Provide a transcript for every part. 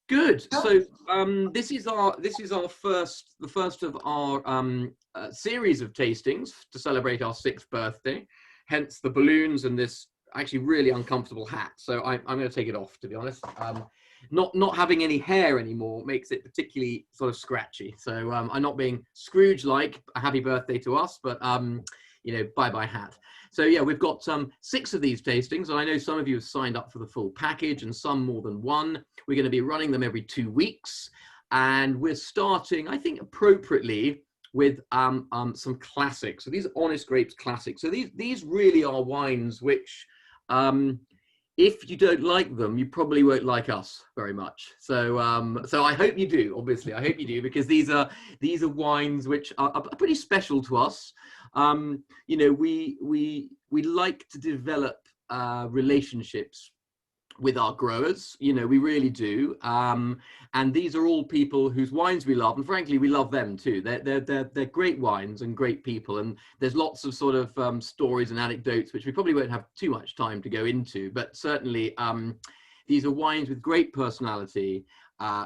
Good. So this is the first of our series of tastings to celebrate our 6th birthday. Hence the balloons and this actually really uncomfortable hat. So I'm going to take it off, to be honest. Not having any hair anymore makes it particularly sort of scratchy. So I'm not being Scrooge-like. A happy birthday to us, but you know, bye-bye hat. So yeah, we've got 6 of these tastings, and I know some of you have signed up for the full package and some more than one. We're going to be running them every 2 weeks, and we're starting, I think, appropriately with some classics. So these are Honest Grapes classics. So these really are wines which, if you don't like them, you probably won't like us very much. So so I hope you do. Obviously, I hope you do, because these are wines which are pretty special to us. You know, we like to develop relationships with our growers, you know, we really do. And these are all people whose wines we love, and frankly, we love them too. They're great wines and great people, and there's lots of sort of stories and anecdotes which we probably won't have too much time to go into, but certainly these are wines with great personality,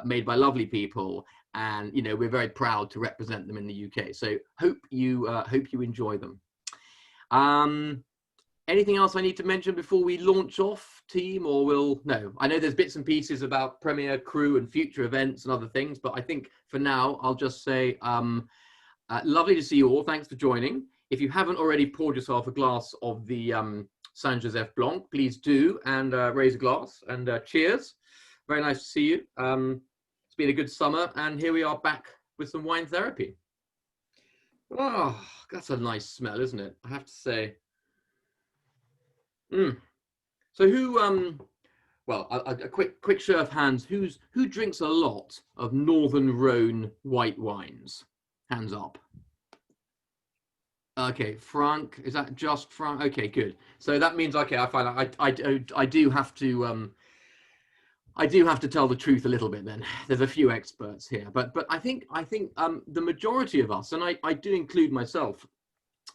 made by lovely people, and you know, we're very proud to represent them in the UK. So hope you enjoy them. Anything else I need to mention before we launch off, team, or no, I know there's bits and pieces about Premier, Cru and future events and other things, but I think for now, I'll just say, lovely to see you all. Thanks for joining. If you haven't already poured yourself a glass of the Saint Joseph Blanc, please do, and raise a glass, and cheers. Very nice to see you. It's been a good summer, and here we are back with some wine therapy. Oh, that's a nice smell, isn't it? I have to say. So who, well, a quick show of hands, who drinks a lot of Northern Rhone white wines? Hands up. Okay, Frank, is that just Frank? Okay, good. So that means, okay, I find I do have to tell the truth a little bit then. There's a few experts here, but I think the majority of us, and I do include myself,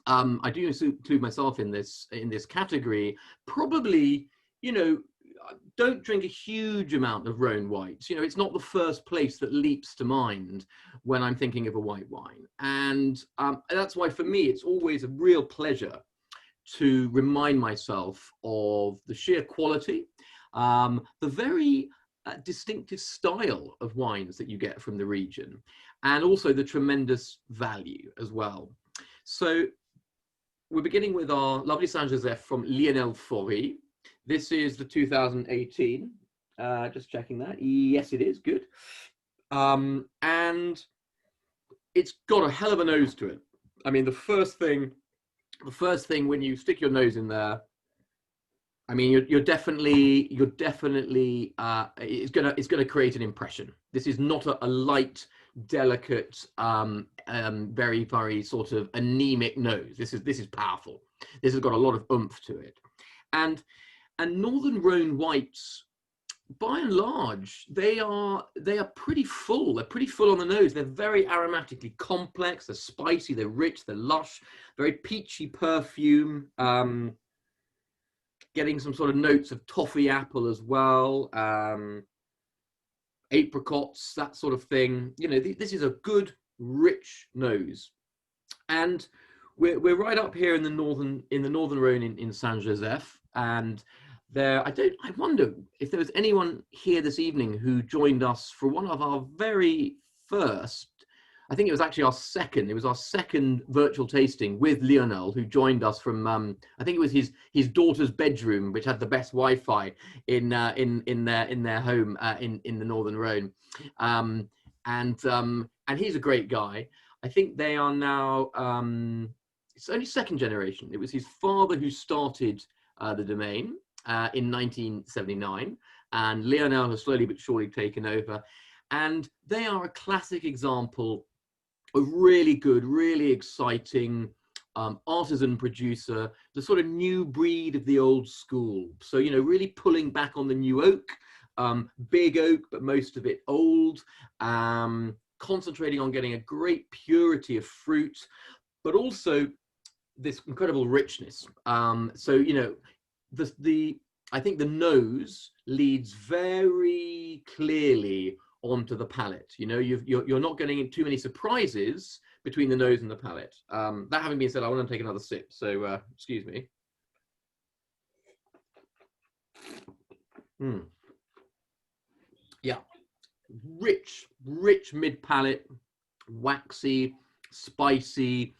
I do include myself in this category, probably, you know, don't drink a huge amount of Rhone whites. You know, it's not the first place that leaps to mind when I'm thinking of a white wine. And that's why for me, it's always a real pleasure to remind myself of the sheer quality, the very distinctive style of wines that you get from the region, and also the tremendous value as well. So we're beginning with our lovely Saint Joseph from Lionel Foley. This is the 2018. Just checking that. Yes, it is. Good. And it's got a hell of a nose to it. I mean, the first thing when you stick your nose in there, I mean, you're definitely it's gonna create an impression. This is not a light, delicate, very, very sort of anemic nose. This is powerful. This has got a lot of oomph to it. And Northern Rhone whites, by and large, they are pretty full. They're pretty full on the nose. They're very aromatically complex. They're spicy. They're rich. They're lush. Very peachy perfume. Getting some sort of notes of toffee apple as well. Apricots, that sort of thing. You know, this is a good, rich nose, and we're right up here in the northern Rhone in Saint Joseph, and there I wonder if there was anyone here this evening who joined us for one of our very first. I think it was actually our second virtual tasting with Lionel, who joined us from I think it was his daughter's bedroom, which had the best Wi-Fi in their home in the Northern Rhone, and he's a great guy. I think they are now it's only second generation. It was his father who started the Domaine in 1979, and Lionel has slowly but surely taken over, and they are a classic example of really good, really exciting artisan producer, the sort of new breed of the old school. So, you know, really pulling back on the new oak, big oak, but most of it old, concentrating on getting a great purity of fruit, but also this incredible richness. So, you know, I think the nose leads very clearly onto the palate. You know, you're not getting in too many surprises between the nose and the palate. That having been said, I want to take another sip, so excuse me. Yeah, rich mid-palate, waxy, spicy,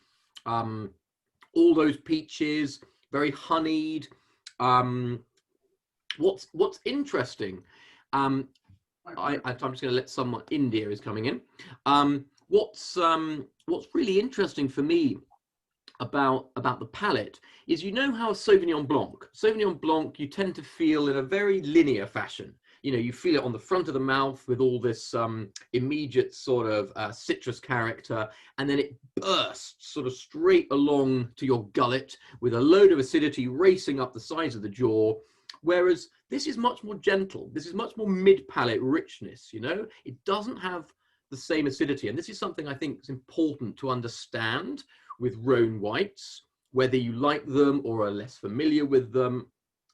all those peaches, very honeyed. What's interesting, I'm just going to let someone. India is coming in. What's really interesting for me about the palate is, you know how Sauvignon Blanc you tend to feel in a very linear fashion. You know, you feel it on the front of the mouth with all this immediate sort of citrus character, and then it bursts sort of straight along to your gullet with a load of acidity racing up the sides of the jaw. Whereas this is much more gentle. This is much more mid-palate richness, you know? It doesn't have the same acidity. And this is something I think is important to understand with Rhone whites, whether you like them or are less familiar with them.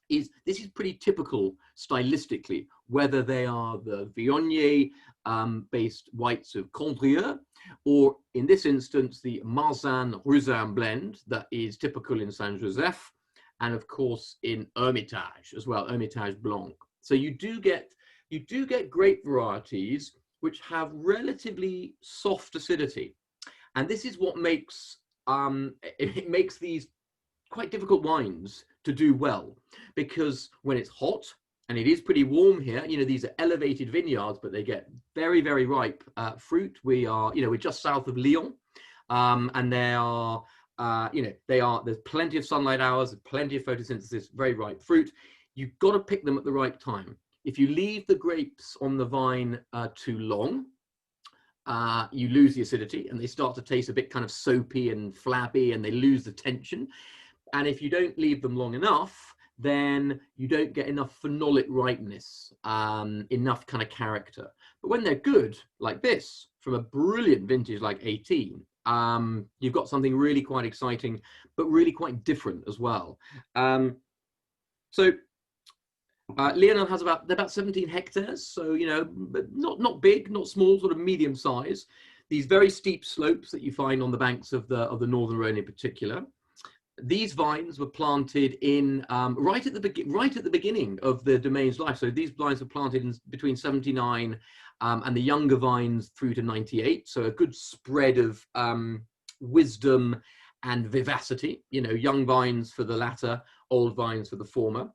This is pretty typical stylistically, whether they are the Viognier based whites of Cambrieux, or in this instance, the Marsanne-Roussanne blend that is typical in Saint-Joseph, and of course in Hermitage as well, Hermitage Blanc. So you do get grape varieties which have relatively soft acidity, and this is what makes it makes these quite difficult wines to do well, because when it's hot, and it is pretty warm here, you know, these are elevated vineyards, but they get very, very ripe fruit. We're just south of Lyon, and there's plenty of sunlight hours, plenty of photosynthesis, very ripe fruit. You've got to pick them at the right time. If you leave the grapes on the vine too long, you lose the acidity, and they start to taste a bit kind of soapy and flabby, and they lose the tension. And if you don't leave them long enough, then you don't get enough phenolic ripeness, enough kind of character. But when they're good, like this, from a brilliant vintage like 18, you've got something really quite exciting, but really quite different as well. Lionel has about 17 hectares, so, you know, not big, not small, sort of medium size. These very steep slopes that you find on the banks of the Northern Rhone in particular. These vines were planted in right at the beginning of the Domaine's life. So these vines were planted in between 79 and the younger vines through to 98. So a good spread of wisdom and vivacity. You know, young vines for the latter, old vines for the former.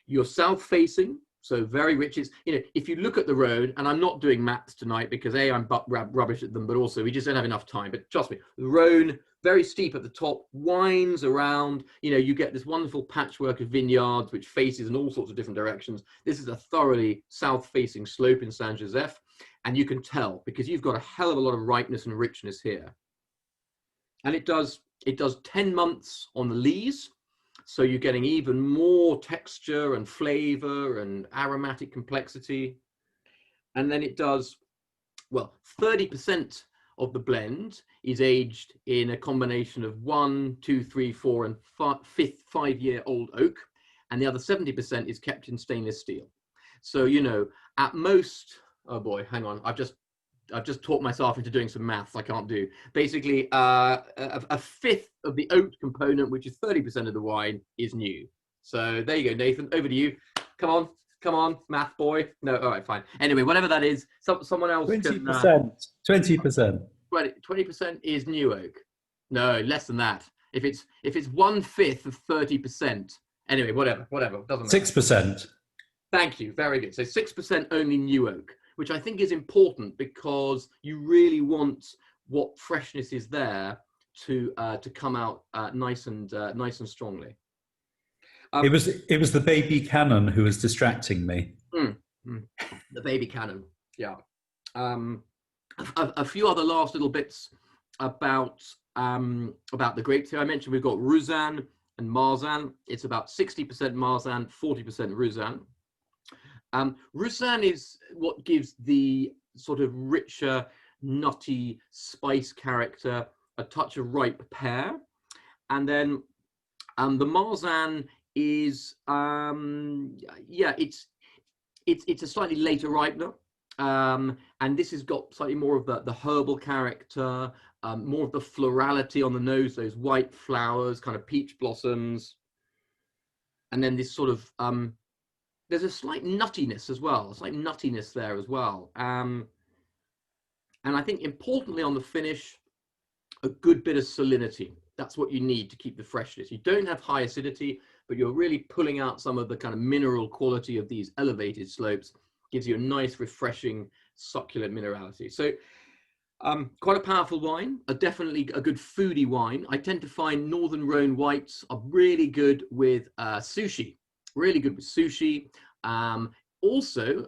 You're south-facing, so very rich. It's, you know, if you look at the road, and I'm not doing maths tonight because I'm rubbish at them, but also we just don't have enough time. But trust me, the Rhone, very steep at the top, winds around. You know, you get this wonderful patchwork of vineyards which faces in all sorts of different directions. This is a thoroughly south-facing slope in Saint-Joseph, and you can tell because you've got a hell of a lot of ripeness and richness here. And it does 10 months on the lees. So you're getting even more texture and flavor and aromatic complexity. And then it does, well, 30% of the blend is aged in a combination of 1, 2, 3, 4, and 5-year-old oak. And the other 70% is kept in stainless steel. So, you know, at most, oh boy, hang on. I've just talked myself into doing some maths I can't do. Basically, a fifth of the oat component, which is 30% of the wine, is new. So there you go, Nathan. Over to you. Come on, math boy. No, all right, fine. Anyway, whatever that is, someone else 20%. 20%. 20% is new oak. No, less than that. If it's 1/5 of 30%. Anyway, whatever. Doesn't matter. 6%. Thank you. Very good. So 6% only new oak, which I think is important because you really want what freshness is there to come out nice and strongly. It was the baby cannon who was distracting me. The baby cannon, yeah. A few other last little bits about the grapes here. I mentioned we've got Roussanne and Marsanne. It's about 60% Marsanne, 40% Roussanne. Roussanne is what gives the sort of richer, nutty spice character, a touch of ripe pear. And then the Marsanne is, it's a slightly later ripener. And this has got slightly more of the herbal character, more of the florality on the nose, those white flowers, kind of peach blossoms. And then this sort of, there's a slight nuttiness as well, a slight nuttiness there as well. And I think importantly on the finish, a good bit of salinity. That's what you need to keep the freshness. You don't have high acidity, but you're really pulling out some of the kind of mineral quality of these elevated slopes. Gives you a nice, refreshing, succulent minerality. So quite a powerful wine, definitely a good foodie wine. I tend to find Northern Rhone whites are really good with sushi, really good with sushi. Also,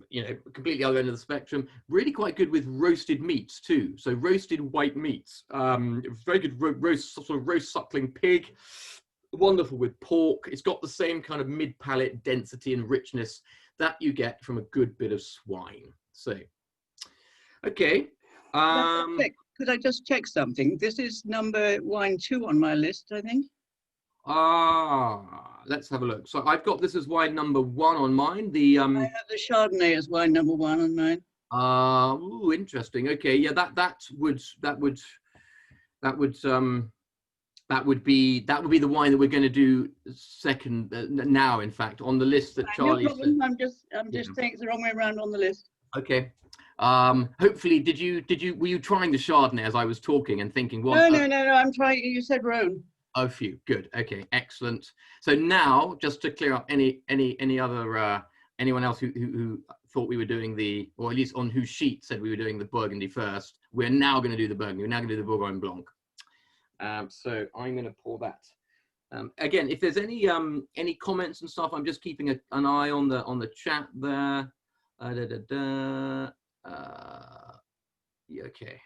you know, completely other end of the spectrum, really quite good with roasted meats too. So roasted white meats, very good roast, sort of roast suckling pig, wonderful with pork. It's got the same kind of mid-palate density and richness that you get from a good bit of swine. So, okay. Could I just check something? This is wine 2 on my list, I think. Let's have a look. So I've got this as wine number 1 on mine. I have the Chardonnay as wine number 1 on mine. Ooh, interesting. Okay, yeah, that would be the wine that we're going to do second now. In fact, on the list that Charlie said. I'm just saying it's the wrong way around on the list. Okay. Hopefully, were you trying the Chardonnay as I was talking and thinking? What? No. I'm trying. You said Rhone. A few. Good. Okay. Excellent. So now, just to clear up any other anyone else who thought we were doing or at least on whose sheet said we were doing the Burgundy first, we're now going to do the Burgundy. We're now going to do the Bougain Blanc. So I'm going to pour that. Again, if there's any comments and stuff, I'm just keeping an eye on the chat there. Yeah, okay.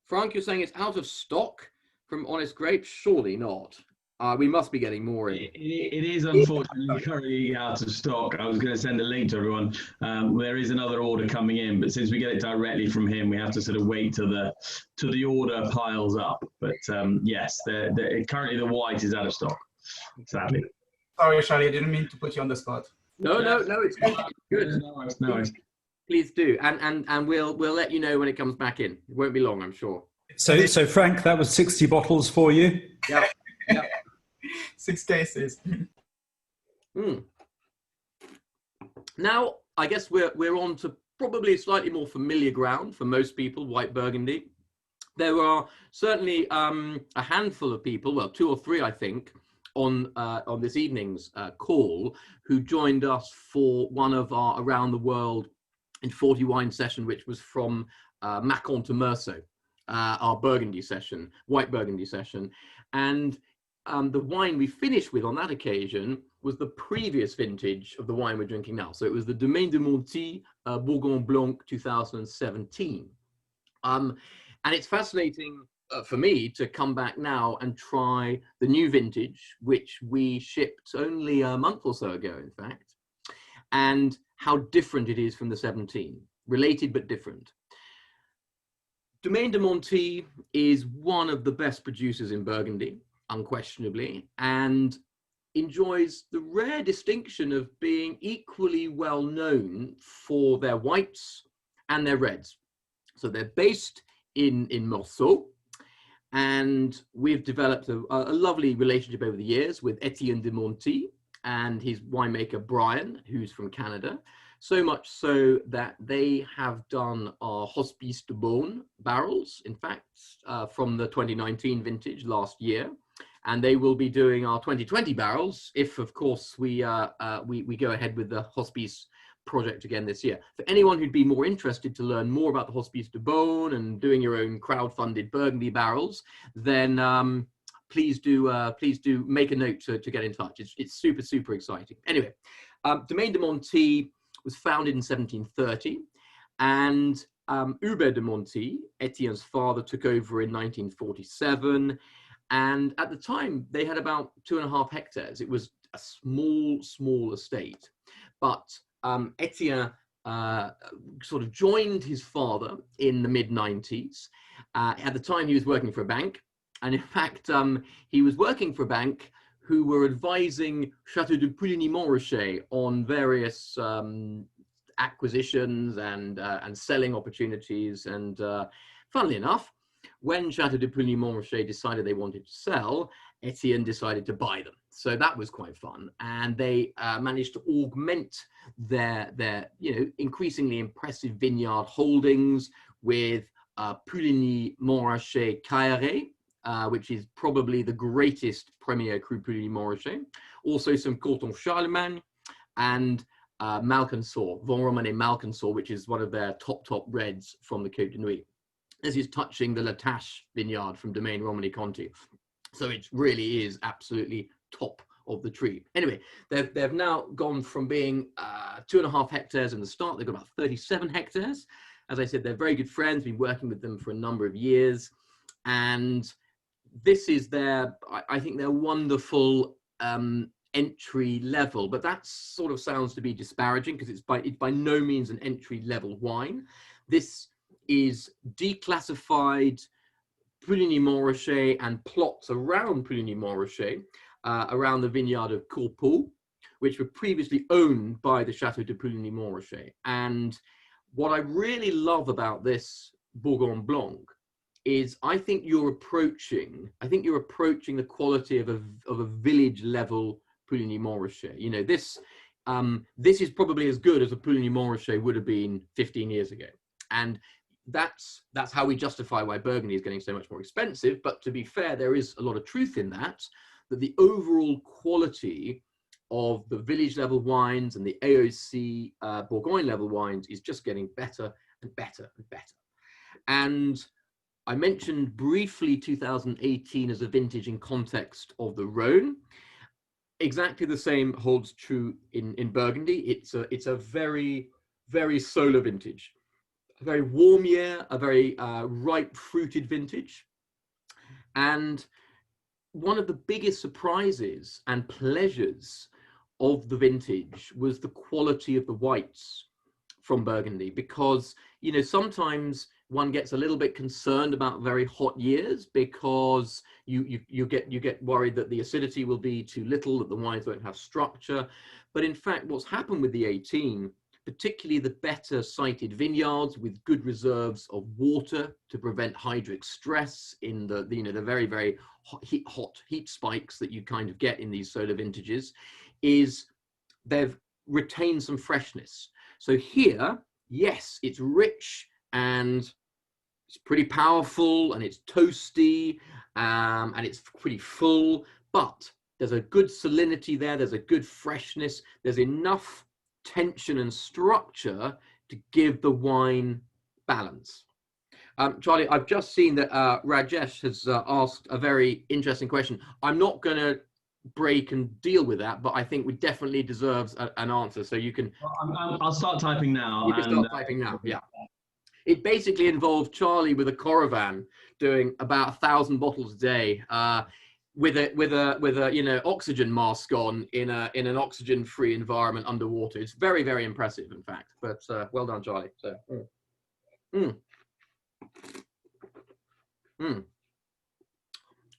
Frank, you're saying it's out of stock from Honest Grapes? Surely not. We must be getting more in. It is unfortunately currently out of stock. I was going to send a link to everyone. There is another order coming in, but since we get it directly from him, we have to sort of wait till the order piles up. But yes, currently the white is out of stock, sadly. Sorry, Charlie, I didn't mean to put you on the spot. No, it's good. Good. No worries. Please do, and we'll let you know when it comes back in. It won't be long, I'm sure. So Frank, that was 60 bottles for you. Yeah. 6 cases. Now, I guess we're on to probably slightly more familiar ground for most people, white Burgundy. There are certainly a handful of people, well, 2 or 3, I think, on this evening's call, who joined us for one of our Around the World in 40 wine session, which was from Macon to Meursault, our Burgundy session, white Burgundy session. And the wine we finished with on that occasion was the previous vintage of the wine we're drinking now. So it was the Domaine de Montille Bougain Blanc 2017. And it's fascinating for me to come back now and try the new vintage, which we shipped only a month or so ago, in fact, and how different it is from the 17, related but different. Domaine de Montille is one of the best producers in Burgundy, unquestionably, and enjoys the rare distinction of being equally well known for their whites and their reds. So they're based in Meursault, and we've developed a lovely relationship over the years with Etienne de Montille and his winemaker Brian, who's from Canada. So much so that they have done our Hospice de Beaune barrels, in fact, from the 2019 vintage last year. And they will be doing our 2020 barrels if, of course, we go ahead with the Hospice project again this year. For anyone who'd be more interested to learn more about the Hospice de Beaune and doing your own crowd-funded Burgundy barrels, then please do make a note to get in touch. It's super, super exciting. Anyway, Domaine de Montille was founded in 1730, and Hubert de Montille, Etienne's father, took over in 1947. And at the time, they had about 2.5 hectares. It was a small estate. But Etienne sort of joined his father in the mid-90s. At the time, he was working for a bank. And in fact, he was working for a bank who were advising Chateau de Pouligny-Montrachet on various acquisitions and selling opportunities. And funnily enough, when Chateau de Pouligny-Montrachet decided they wanted to sell, Etienne decided to buy them. So that was quite fun. And they managed to augment their increasingly impressive vineyard holdings with Pouligny-Montrachet Eyre, which is probably the greatest Premier Cru Pouligny-Montrachet. Also some Corton Charlemagne and Malcansor, Vin Romanée Malcansor, which is one of their top reds from the Côte de Nuit. This is touching the La Tâche vineyard from Domaine Romanée Conti. So it really is absolutely top of the tree. Anyway, they've now gone from being 2.5 hectares in the start. They've got about 37 hectares. As I said, they're very good friends, been working with them for a number of years. And this is I think their wonderful entry level, but that sort of sounds to be disparaging because it's by no means an entry level wine. This is declassified Pouligny-Montrachet and plots around Pouligny-Montrachet, around the vineyard of Courpeau, which were previously owned by the Chateau de Pouligny-Montrachet. And what I really love about this Bougain Blanc is I think you're approaching the quality of a village level Pouligny-Montrachet. You know, this is probably as good as a Pouligny-Montrachet would have been 15 years ago. And that's how we justify why Burgundy is getting so much more expensive. But to be fair, there is a lot of truth in that the overall quality of the village level wines and the AOC Bourgogne level wines is just getting better and better and better. And I mentioned briefly 2018 as a vintage in context of the Rhone. Exactly the same holds true in Burgundy. It's a very, very solar vintage. A very warm year, a very ripe fruited vintage. And one of the biggest surprises and pleasures of the vintage was the quality of the whites from Burgundy, because, you know, sometimes one gets a little bit concerned about very hot years because you get worried that the acidity will be too little, that the wines won't have structure. But in fact, what's happened with the 18, particularly the better sited vineyards with good reserves of water to prevent hydric stress in the very, very hot heat spikes that you kind of get in these solar vintages, is they've retained some freshness. So here, yes, it's rich and it's pretty powerful and it's toasty and it's pretty full, but there's a good salinity there, there's a good freshness, there's enough tension and structure to give the wine balance. Charlie, I've just seen that Rajesh has asked a very interesting question. I'm not going to break and deal with that, but I think it definitely deserves an answer. So you can. I'll start typing now. You can start typing now. Yeah. It basically involved Charlie with a caravan doing about 1,000 bottles a day, with a oxygen mask on in an oxygen-free environment underwater. It's very, very impressive, in fact. But well done, Charlie. So.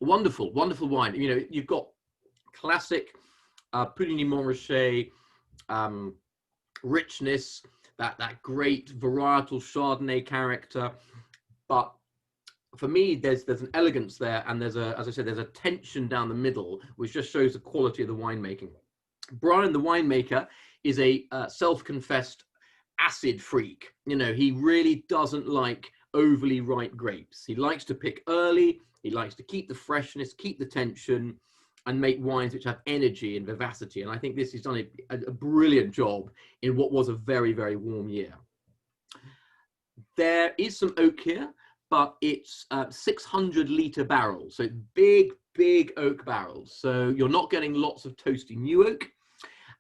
Wonderful, wonderful wine. You know, you've got classic Pouligny-Montrachet richness, that great varietal Chardonnay character, but for me, there's an elegance there, and as I said, there's a tension down the middle, which just shows the quality of the winemaking. Brian, the winemaker, is a self-confessed acid freak. You know, he really doesn't like overly ripe grapes. He likes to pick early. He likes to keep the freshness, keep the tension, and make wines which have energy and vivacity. And I think this has done a brilliant job in what was a very, very warm year. There is some oak here, but it's 600-litre barrels. So big, big oak barrels. So you're not getting lots of toasty new oak.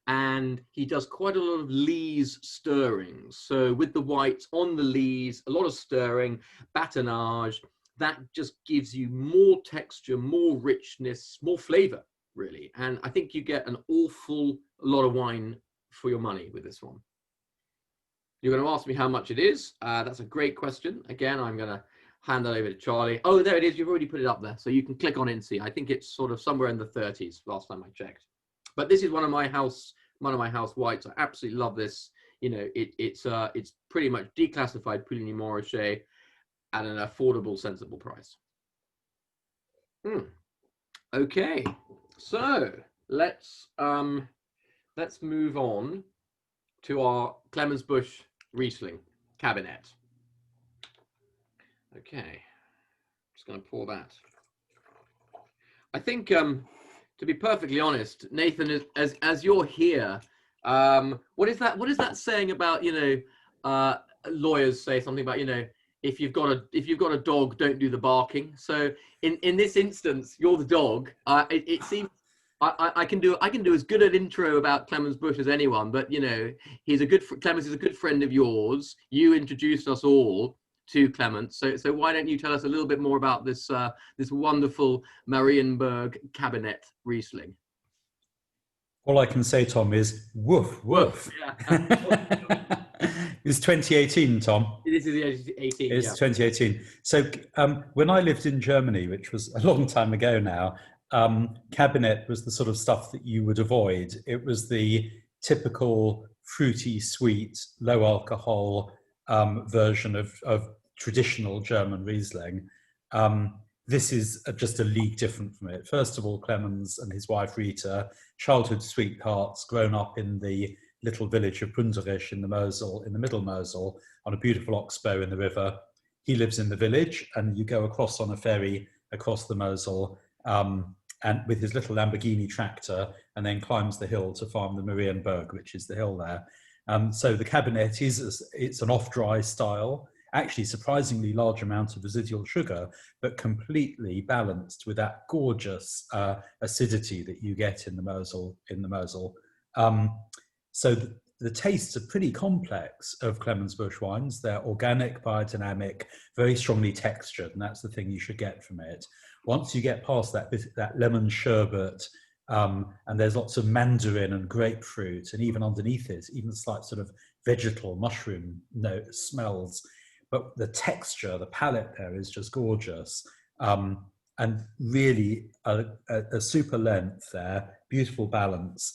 And he does quite a lot of lees stirrings. So with the whites on the lees, a lot of stirring, batonnage, that just gives you more texture, more richness, more flavor, really. And I think you get an awful lot of wine for your money with this one. You're going to ask me how much it is. That's a great question. Again, I'm going to hand that over to Charlie. Oh, there it is. You've already put it up there, so you can click on it and see. I think it's sort of somewhere in the 30s last time I checked. But this is one of my house whites. I absolutely love this. You know, it's pretty much declassified Puligny Montrachet at an affordable, sensible price. Okay, so let's move on to our Clemens Busch Riesling Kabinett. Okay, just going to pour that. I think, to be perfectly honest, Nathan, as you're here, what is that saying about, you know, lawyers say something about, you know, if you've got a dog, don't do the barking. So in this instance, you're the dog. It seems I can do as good an intro about Clemens Busch as anyone, but you know, Clemens is a good friend of yours. You introduced us all to Clemens, so why don't you tell us a little bit more about this this wonderful Marienburg Kabinett Riesling? All I can say, Tom, is woof woof. Yeah. It's 2018, Tom. This is 18. It's 2018. So when I lived in Germany, which was a long time ago now, Kabinett was the sort of stuff that you would avoid. It was the typical fruity, sweet, low alcohol version of traditional German Riesling. This is just a league different from it. First of all, Clemens and his wife Rita, childhood sweethearts, grown up in the little village of Brunderich in the Mosel, in the Middle Mosel, on a beautiful oxbow in the river. He lives in the village, and you go across on a ferry across the Mosel, and with his little Lamborghini tractor, and then climbs the hill to farm the Marienburg, which is the hill there. So the Kabinett it's an off-dry style, actually surprisingly large amount of residual sugar, but completely balanced with that gorgeous acidity that you get in the Mosel. So the tastes are pretty complex of Clemens Busch wines. They're organic, biodynamic, very strongly textured, and that's the thing you should get from it. Once you get past that lemon sherbet, and there's lots of mandarin and grapefruit, and even underneath it, even slight sort of vegetal mushroom smells. But the texture, the palate there is just gorgeous. And really a super length there, beautiful balance.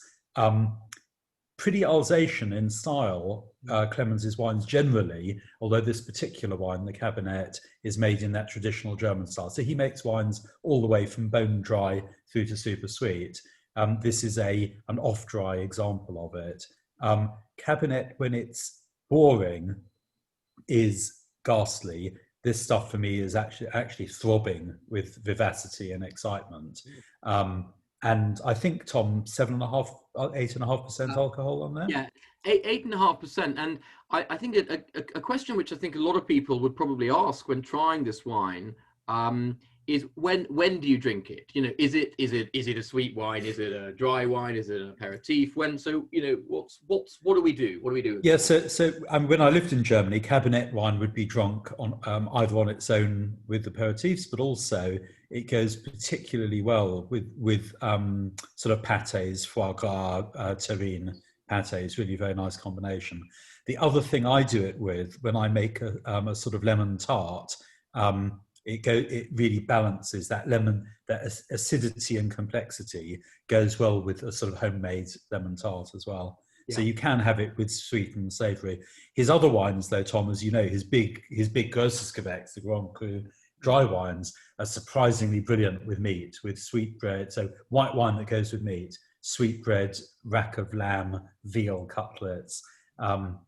Pretty Alsatian in style, Clemens's wines generally, although this particular wine, the Kabinett, is made in that traditional German style. So he makes wines all the way from bone dry through to super sweet. This is an off-dry example of it. Kabinett, when it's boring, is ghastly. This stuff for me is actually throbbing with vivacity and excitement. And I think, Tom, 8.5% alcohol on there? Yeah, 8.5%. And I think a question which I think a lot of people would probably ask when trying this wine is when do you drink it? You know, is it a sweet wine? Is it a dry wine? Is it an aperitif? So you know, what do we do? What do we do? Yeah, so when I lived in Germany, Kabinett wine would be drunk on either on its own with aperitifs, but also it goes particularly well with sort of pâtés, foie gras, terrine pâtés. Really very nice combination. The other thing I do it with when I make a sort of lemon tart. It really balances that lemon, that acidity and complexity goes well with a sort of homemade lemon tart as well. Yeah. So you can have it with sweet and savoury. His other wines, though, Tom, as you know, his big Grosses-Gewächs, the Grand Cru dry wines, are surprisingly brilliant with meat, with sweet bread. So white wine that goes with meat, sweet bread, rack of lamb, veal cutlets.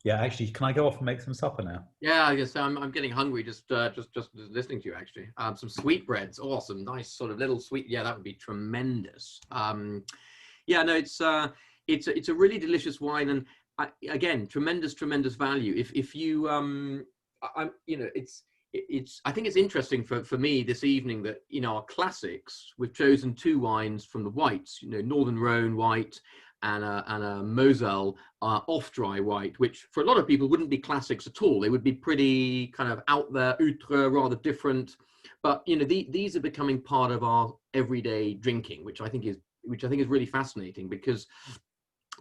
Yeah, actually, can I go off and make some supper now? Yeah, I guess I'm getting hungry just listening to you. Actually, some sweetbreads, awesome, nice sort of little sweet. Yeah, that would be tremendous. Yeah, no, it's a really delicious wine, and again, tremendous value. If you you know, I think it's interesting for me this evening that in our classics we've chosen two wines from the whites. You know, Northern Rhone white and a Moselle off-dry white, which for a lot of people wouldn't be classics at all. They would be pretty kind of out there, outre, rather different. But you know, these are becoming part of our everyday drinking, which I think is really fascinating, because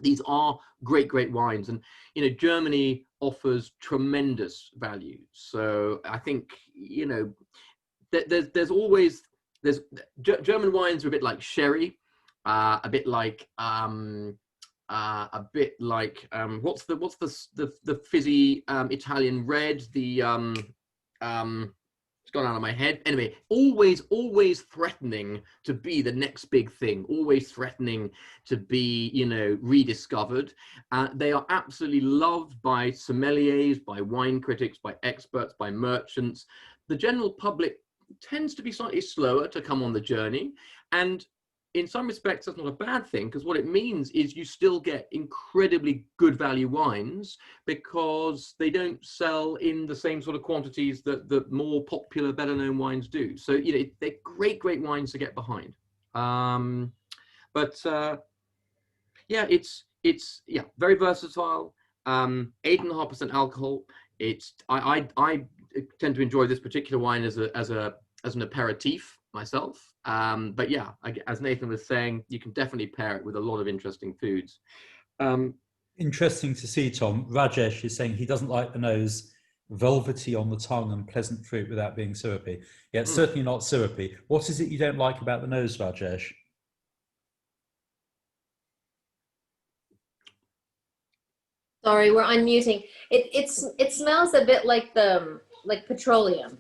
these are great wines, and Germany offers tremendous value. So I think there's always German wines are a bit like sherry, a bit like what's the fizzy Italian red, it's gone out of my head. Anyway, always threatening to be the next big thing, always threatening to be, rediscovered. They are absolutely loved by sommeliers, by wine critics, by experts, by merchants. The general public tends to be slightly slower to come on the journey. And in some respects, that's not a bad thing, because what it means is you still get incredibly good value wines because they don't sell in the same sort of quantities that the more popular, better known wines do. So, they're great wines to get behind. Yeah, it's very versatile. 8.5% alcohol. I tend to enjoy this particular wine as an aperitif myself. But yeah, as Nathan was saying, you can definitely pair it with a lot of interesting foods. Interesting to see, Tom. Rajesh is saying he doesn't like the nose, velvety on the tongue and pleasant fruit without being syrupy. Yeah, it's certainly not syrupy. What is it you don't like about the nose, Rajesh? Sorry, we're unmuting. It smells a bit like petroleum.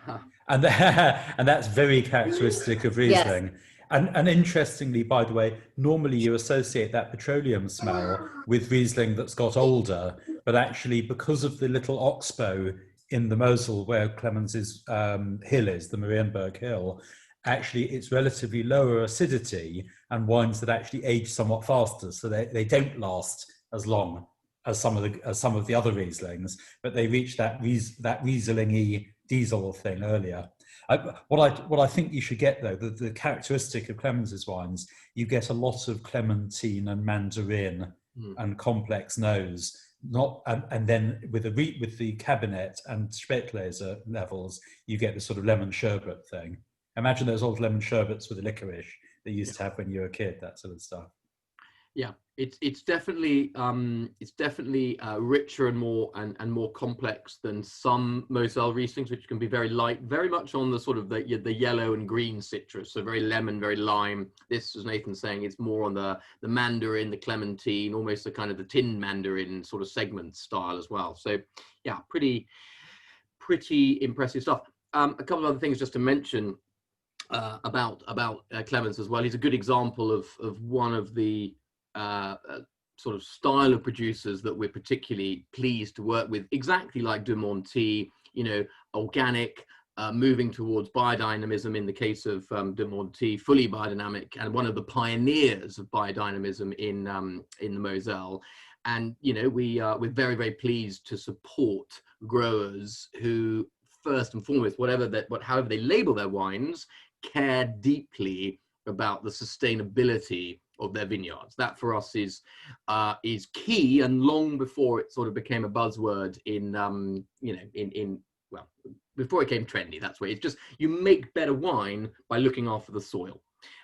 Huh. And that's very characteristic of Riesling. Yes. And interestingly, by the way, normally you associate that petroleum smell with Riesling that's got older, but actually because of the little oxbow in the Mosel where Clemens' hill is, the Marienburg hill, actually it's relatively lower acidity and wines that actually age somewhat faster, so they don't last as long as some of the other Rieslings, but they reach that Riesling-y diesel thing earlier. What I think you should get though, the characteristic of Clemens' wines, you get a lot of clementine and mandarin and complex nose, and then with the Kabinett and Spätlese levels, you get this sort of lemon sherbet thing. Imagine those old lemon sherbets with the licorice that you used to have when you were a kid, that sort of stuff. Yeah, it's definitely richer and more complex than some Moselle Rieslings, which can be very light, very much on the sort of the yellow and green citrus, so very lemon, very lime. This, as Nathan's saying, is more on the mandarin, the clementine, almost the kind of the tin mandarin sort of segment style as well. So yeah, pretty impressive stuff. A couple of other things just to mention about Clemens as well. He's a good example of one of the sort of style of producers that we're particularly pleased to work with, exactly like de Montille, organic, moving towards biodynamism in the case of de Montille, fully biodynamic, and one of the pioneers of biodynamism in the Moselle. And we're very pleased to support growers who, first and foremost, however they label their wines, care deeply about the sustainability of their vineyards. That for us is key, and long before it sort of became a buzzword before it became trendy. That's where it's just, you make better wine by looking after the soil.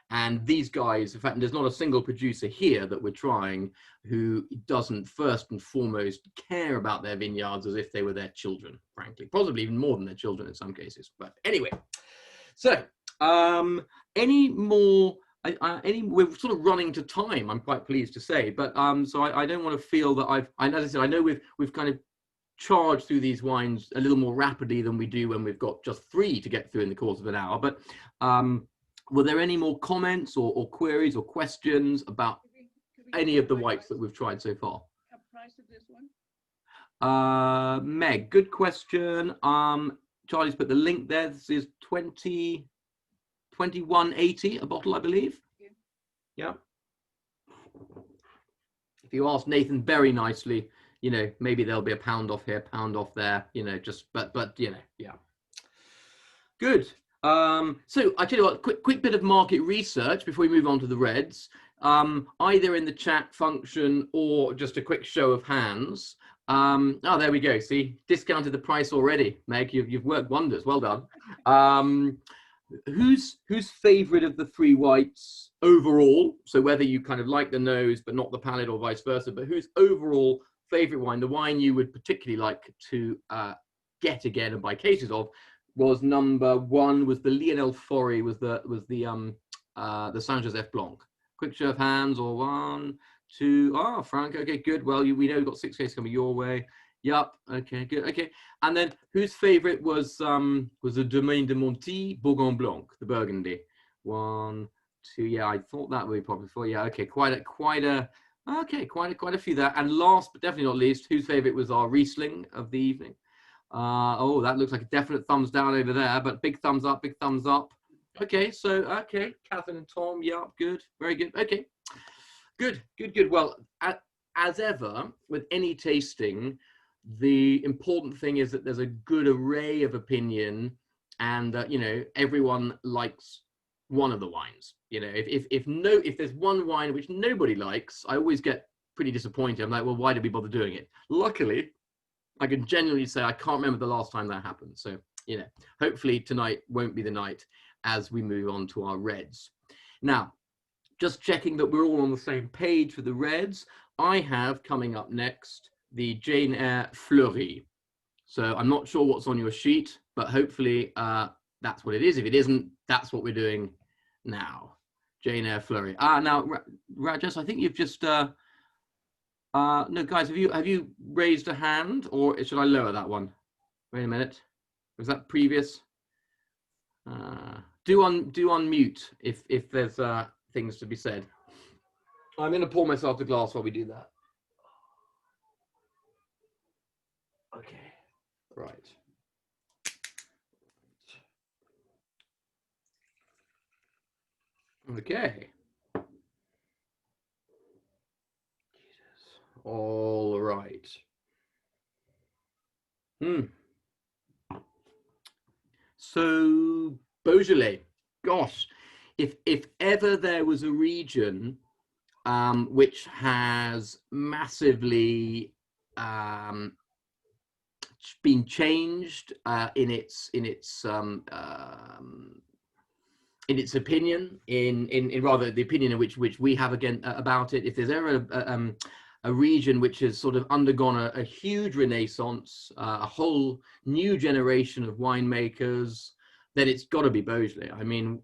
And these guys, in fact, there's not a single producer here that we're trying who doesn't first and foremost care about their vineyards as if they were their children, frankly, possibly even more than their children in some cases. But anyway, so we're sort of running to time, I'm quite pleased to say, but so I don't want to feel that as I said, I know we've kind of charged through these wines a little more rapidly than we do when we've got just 3 to get through in the course of an hour, but were there any more comments or queries or questions about any of the whites that we've tried so far? Price of this one? Meg, good question. Charlie's put the link there. This is 21.80 a bottle, I believe. Yeah. If you ask Nathan very nicely, maybe there'll be a pound off here, pound off there, but yeah. Good. So I tell you what, quick bit of market research before we move on to the reds, either in the chat function or just a quick show of hands. There we go. See, discounted the price already, Meg. You've worked wonders. Well done. whose favorite of the three whites overall? So whether you kind of like the nose but not the palate, or vice versa, but whose overall favorite wine, the wine you would particularly like to get again and buy cases of, was number one, was the Lionel Foley, was the Saint Joseph Blanc. Quick show of hands, or 1, 2. Oh, Frank. Okay, good. Well, we know we've got 6 cases coming your way. Yup. Okay, good. Okay. And then whose favorite was the Domaine de Montille, Bougain Blanc, the Burgundy. 1, 2. Yeah, I thought that would be probably 4. Yeah. Okay. Quite a few there. And last but definitely not least, whose favorite was our Riesling of the evening? Oh, that looks like a definite thumbs down over there, but big thumbs up, big thumbs up. Okay, so, okay, Catherine and Tom, yeah, good, very good. Okay, good. Well, as ever, with any tasting, the important thing is that there's a good array of opinion, and that, everyone likes one of the wines. If there's one wine which nobody likes, I always get pretty disappointed. I'm like, well, why did we bother doing it? Luckily, I can genuinely say I can't remember the last time that happened. So, hopefully tonight won't be the night as we move on to our reds. Now, just checking that we're all on the same page for the reds, I have coming up next the Jane Eyre Fleurie. So I'm not sure what's on your sheet, but hopefully that's what it is. If it isn't, that's what we're doing now. Jane Eyre Fleurie. Now, Rajesh, I think you've just... no, guys, have you raised a hand, or should I lower that one? Wait a minute. Was that previous? Do unmute if there's things to be said. I'm going to pour myself a glass while we do that. Okay. Right. Okay. All right. So Beaujolais, gosh, if ever there was a region which has massively been changed in its opinion, in rather the opinion in which we have again about it, if there's ever a region which has sort of undergone a huge renaissance, a whole new generation of winemakers, then it's got to be Beaujolais. I mean,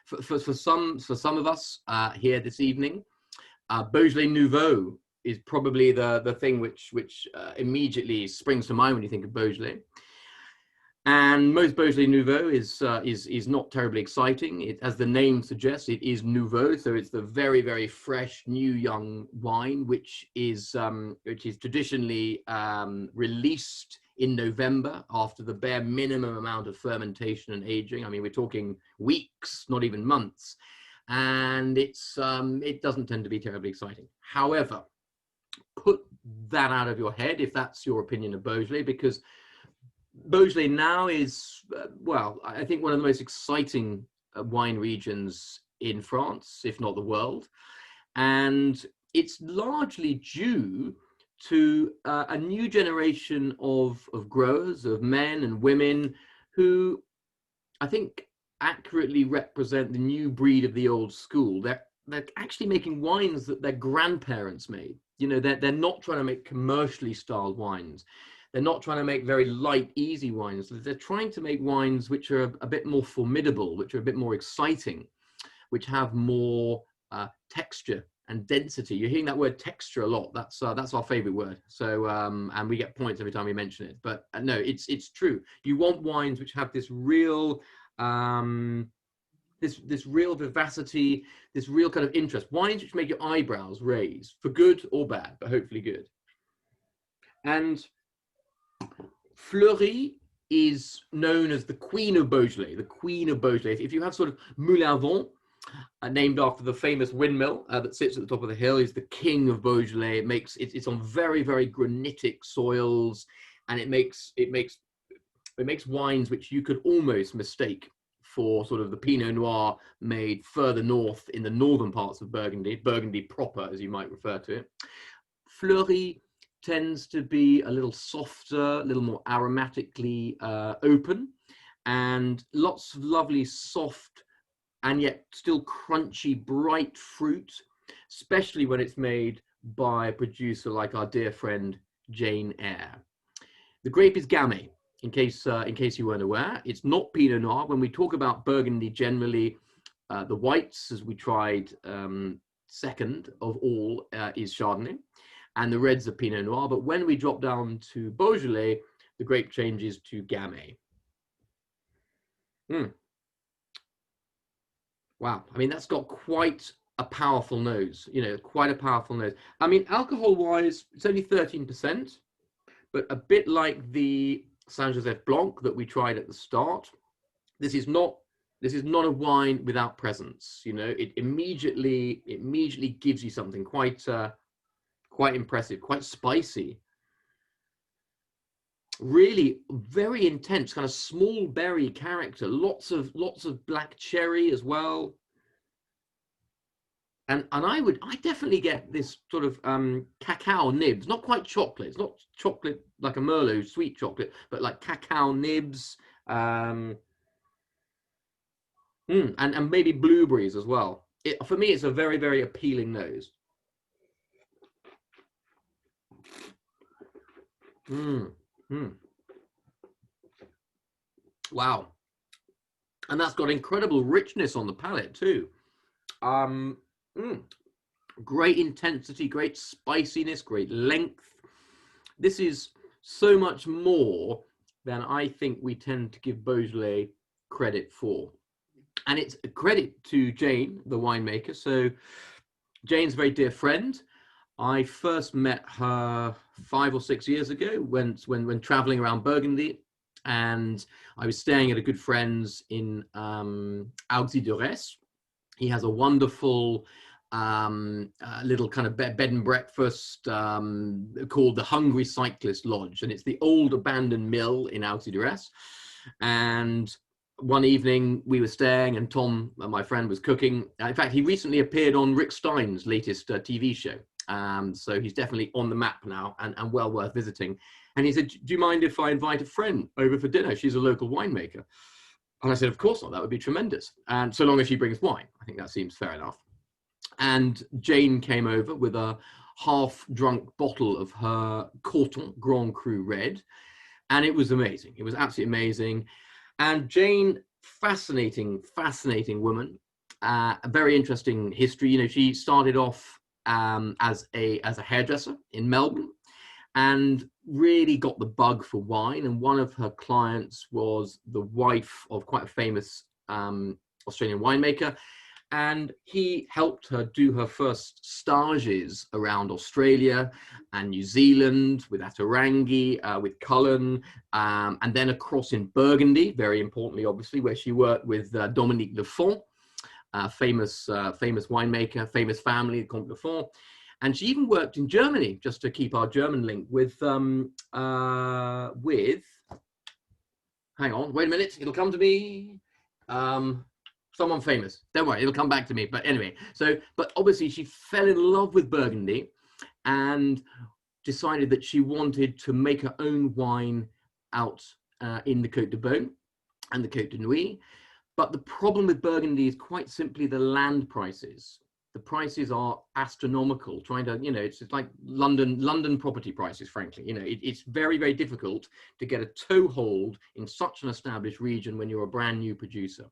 for some of us here this evening, Beaujolais Nouveau is probably the thing which immediately springs to mind when you think of Beaujolais. And most Beaujolais Nouveau is not terribly exciting. It, as the name suggests, it is nouveau, so it's the very, very fresh, new, young wine, which is traditionally released in November after the bare minimum amount of fermentation and aging. I mean, we're talking weeks, not even months, and it doesn't tend to be terribly exciting. However, put that out of your head if that's your opinion of Beaujolais, because Beaujolais now is, well, I think one of the most exciting wine regions in France, if not the world. And it's largely due to a new generation of growers, of men and women who I think accurately represent the new breed of the old school. They're actually making wines that their grandparents made. They're not trying to make commercially styled wines. They're not trying to make very light, easy wines. They're trying to make wines which are a bit more formidable, which are a bit more exciting, which have more texture and density. You're hearing that word texture a lot. That's our favorite word. So, and we get points every time we mention it. But no, it's true. You want wines which have this real, this real vivacity, this real kind of interest. Wines which make your eyebrows raise, for good or bad, but hopefully good. And Fleurie is known as the Queen of Beaujolais, the Queen of Beaujolais. If you have sort of Moulin Vent, named after the famous windmill that sits at the top of the hill, is the King of Beaujolais. It's on very, very granitic soils, and it makes wines which you could almost mistake for sort of the Pinot Noir made further north in the northern parts of Burgundy, Burgundy proper, as you might refer to it. Fleurie tends to be a little softer, a little more aromatically open, and lots of lovely soft and yet still crunchy, bright fruit, especially when it's made by a producer like our dear friend Jane Eyre. The grape is Gamay, in case you weren't aware. It's not Pinot Noir. When we talk about Burgundy, generally the whites, as we tried second of all, is Chardonnay, and the reds are Pinot Noir. But when we drop down to Beaujolais, the grape changes to Gamay. Wow, I mean, that's got quite a powerful nose, quite a powerful nose. I mean, alcohol-wise, it's only 13%, but a bit like the Saint Joseph Blanc that we tried at the start, this is not a wine without presence. It immediately gives you something quite impressive, quite spicy. Really very intense, kind of small berry character, lots of black cherry as well. And I definitely get this sort of cacao nibs, not quite chocolate. It's not chocolate like a Merlot, sweet chocolate, but like cacao nibs, and maybe blueberries as well. For me, it's a very, very appealing nose. Wow, and that's got incredible richness on the palate too. Great intensity, great spiciness, great length. This is so much more than I think we tend to give Beaujolais credit for. And it's a credit to Jane, the winemaker. So Jane's a very dear friend. I first met her 5 or 6 years ago when traveling around Burgundy, and I was staying at a good friend's in Auxey-de-Retz. He has a wonderful little kind of bed and breakfast called the Hungry Cyclist Lodge, and it's the old abandoned mill in Auxey-de-Retz. And one evening we were staying, and Tom, my friend, was cooking. In fact, he recently appeared on Rick Stein's latest TV show. So he's definitely on the map now, and well worth visiting. And he said, do you mind if I invite a friend over for dinner? She's a local winemaker. And I said, of course not, that would be tremendous. And so long as she brings wine, I think that seems fair enough. And Jane came over with a half-drunk bottle of her Corton Grand Cru Red. And it was amazing. It was absolutely amazing. And Jane, fascinating woman, a very interesting history. She started off as a hairdresser in Melbourne, and really got the bug for wine. And one of her clients was the wife of quite a famous Australian winemaker, and he helped her do her first stages around Australia and New Zealand with Atarangi, with Cullen, and then across in Burgundy, very importantly, obviously, where she worked with Dominique Lefont, famous winemaker, famous family, Comte Lefont. And she even worked in Germany, just to keep our German link, with hang on, wait a minute, it'll come to me. Someone famous. Don't worry, it'll come back to me. But anyway, but obviously she fell in love with Burgundy and decided that she wanted to make her own wine out in the Côte de Beaune and the Côte de Nuits. But the problem with Burgundy is quite simply the land prices. The prices are astronomical. Trying to, it's like London property prices, frankly. It's very, very difficult to get a toehold in such an established region when you're a brand new producer.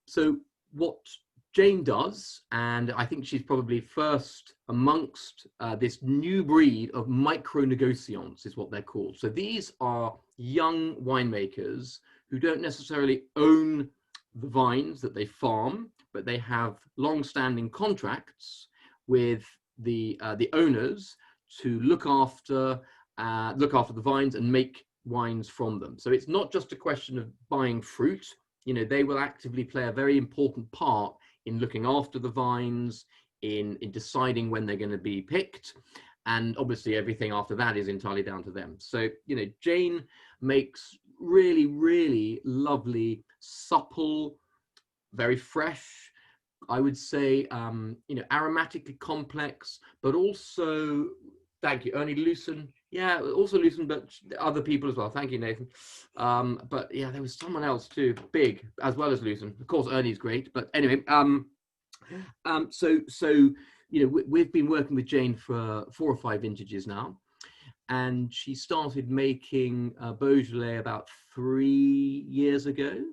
So what Jane does, and I think she's probably first amongst this new breed of micro-negociants, is what they're called. So these are young winemakers who don't necessarily own the vines that they farm, but they have long-standing contracts with the owners to look after the vines and make wines from them. So it's not just a question of buying fruit. They will actively play a very important part in looking after the vines, in deciding when they're going to be picked. And obviously everything after that is entirely down to them. So, Jane makes really, really lovely, supple, very fresh, I would say, aromatically complex, but also, thank you, Ernie, loosen Yeah, also Lucen, but other people as well. Thank you, Nathan. But yeah, there was someone else too, big as well as Lucen. Of course, Ernie's great, but anyway. So you know, we've been working with Jane for 4 or 5 vintages now, and she started making Beaujolais about 3 years ago,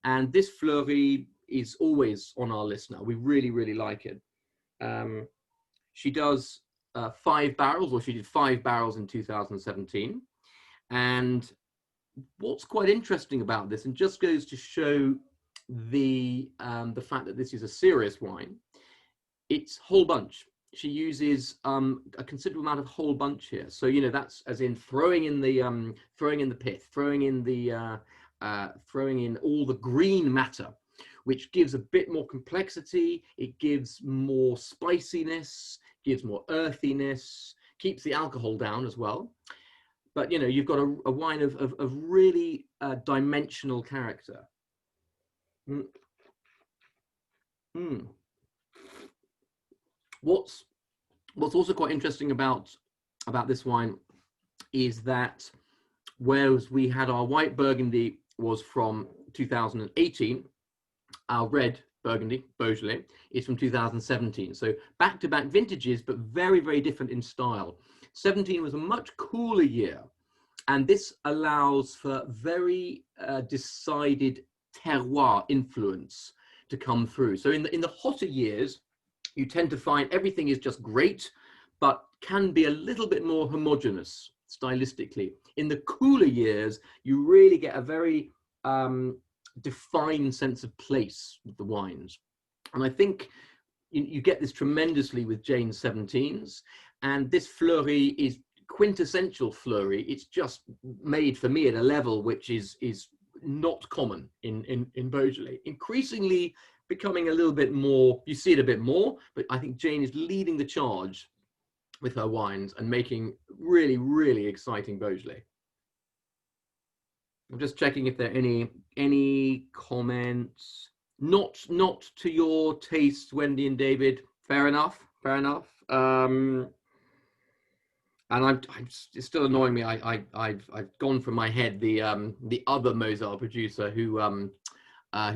and this Fleurie is always on our list now. We really, really like it. She does 5 barrels, or she did 5 barrels in 2017. And what's quite interesting about this, and just goes to show the fact that this is a serious wine, it's whole bunch. She uses a considerable amount of whole bunch here. So, you know, that's as in throwing in the pith, throwing in all the green matter, which gives a bit more complexity. It gives more spiciness, gives more earthiness, keeps the alcohol down as well. But, you know, you've got a wine of really dimensional character. What's also quite interesting about this wine is that whereas we had our white Burgundy was from 2018, our red Burgundy, Beaujolais, is from 2017. So back-to-back vintages, but very, very different in style. 17 was a much cooler year, and this allows for very decided terroir influence to come through. So in the hotter years, you tend to find everything is just great, but can be a little bit more homogeneous stylistically. In the cooler years, you really get a very defined sense of place with the wines. And I think you get this tremendously with Jane's 17s. And this Fleurie is quintessential Fleurie. It's just made for me at a level which is not common in Beaujolais. Increasingly becoming a little bit more, you see it a bit more, but I think Jane is leading the charge with her wines and making really, really exciting Beaujolais. I'm just checking if there are any comments. Not to your taste, Wendy and David. Fair enough. And it's still annoying me. I've gone from my head the other Moselle producer who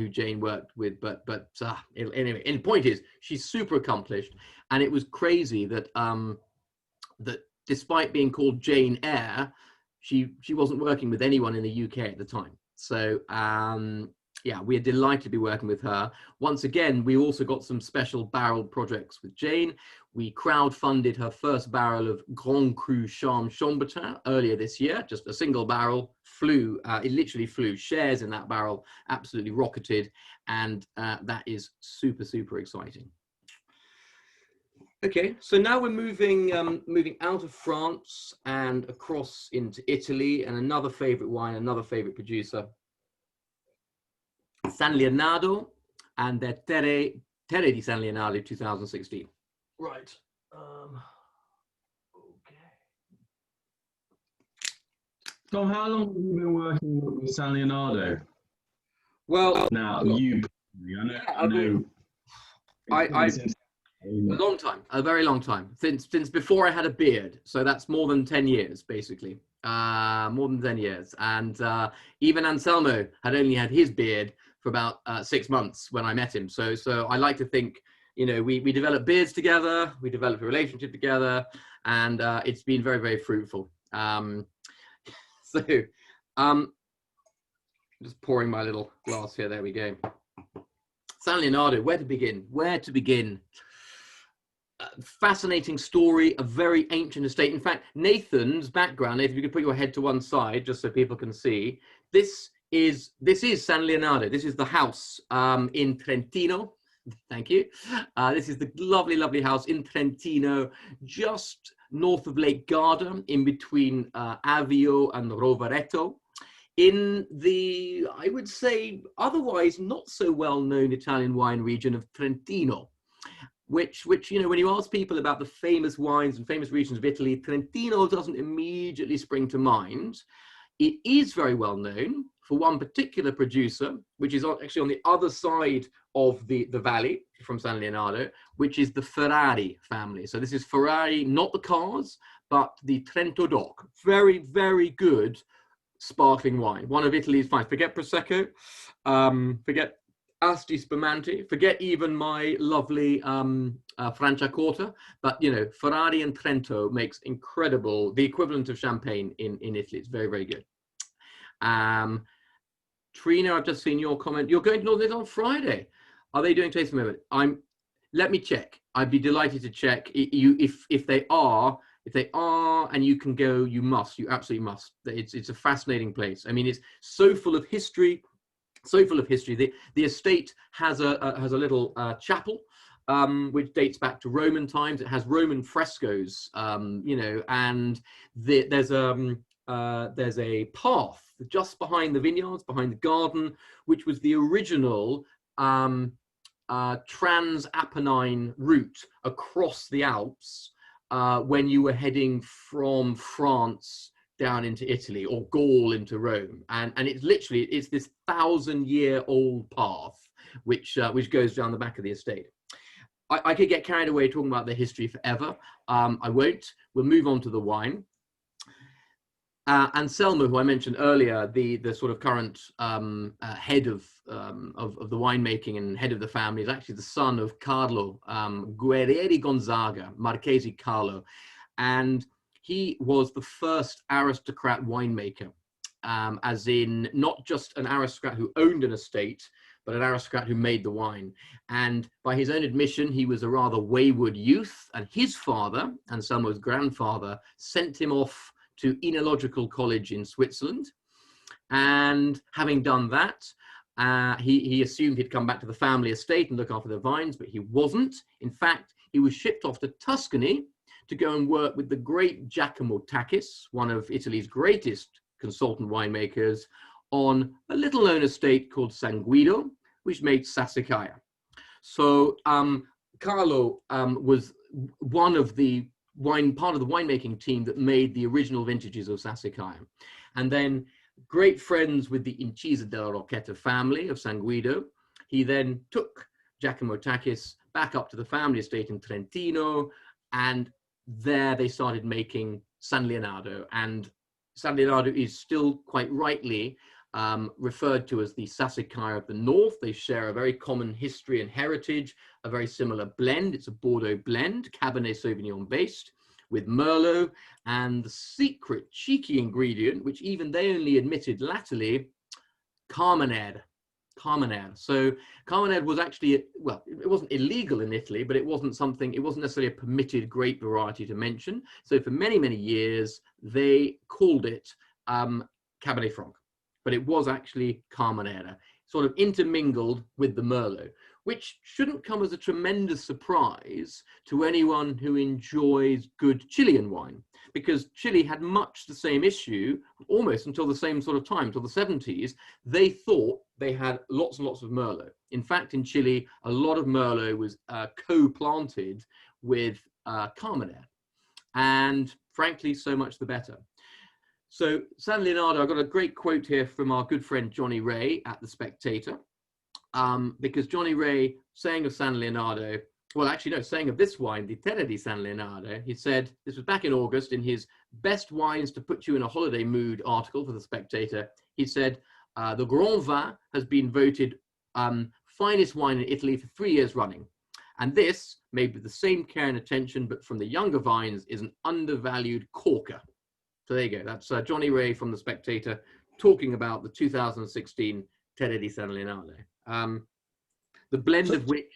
Jane worked with, but anyway. And the point is, she's super accomplished, and it was crazy that that despite being called Jane Eyre, she wasn't working with anyone in the UK at the time. So yeah, we are delighted to be working with her. Once again, we also got some special barrel projects with Jane. We crowdfunded her first barrel of Grand Cru Charme Chambertin earlier this year, just a single barrel, flew, it literally flew, shares in that barrel, absolutely rocketed, and that is super, super exciting. Okay, so now we're moving out of France and across into Italy, and another favorite wine, another favorite producer, San Leonardo, and their Terre di San Leonardo 2016. Right. Okay. Tom, how long have you been working with San Leonardo? Well, now you, I know. A long time, a very long time, since before I had a beard. So that's more than 10 years, basically. More than 10 years. And even Anselmo had only had his beard for about 6 months when I met him. So I like to think, you know, we developed beards together, we developed a relationship together, and it's been very, very fruitful. Just pouring my little glass here. There we go. San Leonardo, where to begin? Where to begin? Fascinating story, a very ancient estate. In fact, Nathan's background, Nathan, if you could put your head to one side just so people can see, this is San Leonardo. This is the house in Trentino. Thank you. This is the lovely, lovely house in Trentino, just north of Lake Garda, in between Avio and Rovereto, in the, I would say, otherwise not so well-known Italian wine region of Trentino. Which, you know, when you ask people about the famous wines and famous regions of Italy, Trentino doesn't immediately spring to mind. It is very well known for one particular producer, which is actually on the other side of the valley from San Leonardo, which is the Ferrari family. So this is Ferrari, not the cars, but the Trento DOC, very, very good sparkling wine. One of Italy's fine. Forget Prosecco, forget Asti Spumante, forget even my lovely Franciacorta, but you know, Ferrari and Trento makes incredible, the equivalent of champagne in Italy. It's very, very good. Trina, I've just seen your comment. You're going to Northern Italy on Friday. Are they doing tasting moment? Let me check. I'd be delighted to check. If they are, and you can go, you must. You absolutely must. It's a fascinating place. I mean, it's so full of history. So full of history. The estate has a little chapel, which dates back to Roman times. It has Roman frescoes, you know, and there's a path just behind the vineyards, behind the garden, which was the original trans-Apennine route across the Alps when you were heading from France down into Italy, or Gaul into Rome, and it's literally, it's this 1,000-year-old path which goes down the back of the estate. I could get carried away talking about the history forever. I won't. We'll move on to the wine. Anselmo, who I mentioned earlier, the sort of current head of the winemaking and head of the family, is actually the son of Carlo Guerrieri Gonzaga, Marchesi Carlo, and he was the first aristocrat winemaker, as in not just an aristocrat who owned an estate, but an aristocrat who made the wine. And by his own admission, he was a rather wayward youth, and his father, Anselmo's grandfather, sent him off to Enological College in Switzerland. And having done that, he assumed he'd come back to the family estate and look after the vines, but he wasn't. In fact, he was shipped off to Tuscany to go and work with the great Giacomo Takis, one of Italy's greatest consultant winemakers, on a little known estate called San Guido, which made Sassicaia. So Carlo was one of the part of the winemaking team that made the original vintages of Sassicaia. And then great friends with the Incisa della Rocchetta family of San Guido, he then took Giacomo Takis back up to the family estate in Trentino, and there they started making San Leonardo. And San Leonardo is still quite rightly referred to as the Sassicaia of the North. They share a very common history and heritage, a very similar blend. It's a Bordeaux blend, Cabernet Sauvignon based, with Merlot, and the secret cheeky ingredient, which even they only admitted latterly, Carmenere. So Carmenere was actually, well, it wasn't illegal in Italy, but it wasn't necessarily a permitted grape variety to mention. So for many, many years, they called it Cabernet Franc, but it was actually Carmenere, sort of intermingled with the Merlot, which shouldn't come as a tremendous surprise to anyone who enjoys good Chilean wine, because Chile had much the same issue almost until the same sort of time, till the 70s. They thought they had lots and lots of Merlot. In fact, in Chile, a lot of Merlot was co-planted with Carmenere. And frankly, so much the better. So San Leonardo, I've got a great quote here from our good friend Johnny Ray at The Spectator, because Johnny Ray, saying of San Leonardo, well, actually, no, saying of this wine, the Terre di San Leonardo, he said, this was back in August, in his Best Wines to Put You in a Holiday Mood article for The Spectator, he said, the Grand Vin has been voted finest wine in Italy for 3 years running. And this, made with the same care and attention, but from the younger vines, is an undervalued corker. So there you go. That's Johnny Ray from The Spectator talking about the 2016 Terre di San Leonardo. The blend of which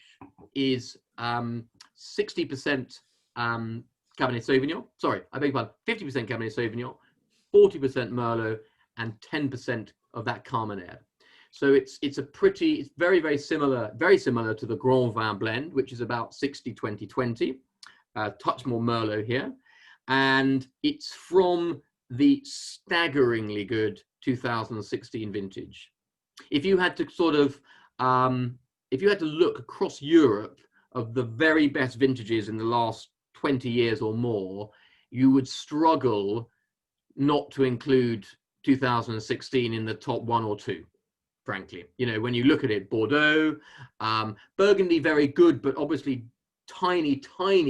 is 60% Cabernet Sauvignon. Sorry, I beg your pardon, 50% Cabernet Sauvignon, 40% Merlot, and 10% of that Carmenere. So it's very, very similar to the Grand Vin blend, which is about 60-20-20, touch more Merlot here. And it's from the staggeringly good 2016 vintage. If you had to sort of, if you had to look across Europe of the very best vintages in the last 20 years or more, you would struggle not to include 2016 in the top 1 or 2, frankly. You know, when you look at it, Bordeaux, Burgundy, very good, but obviously tiny,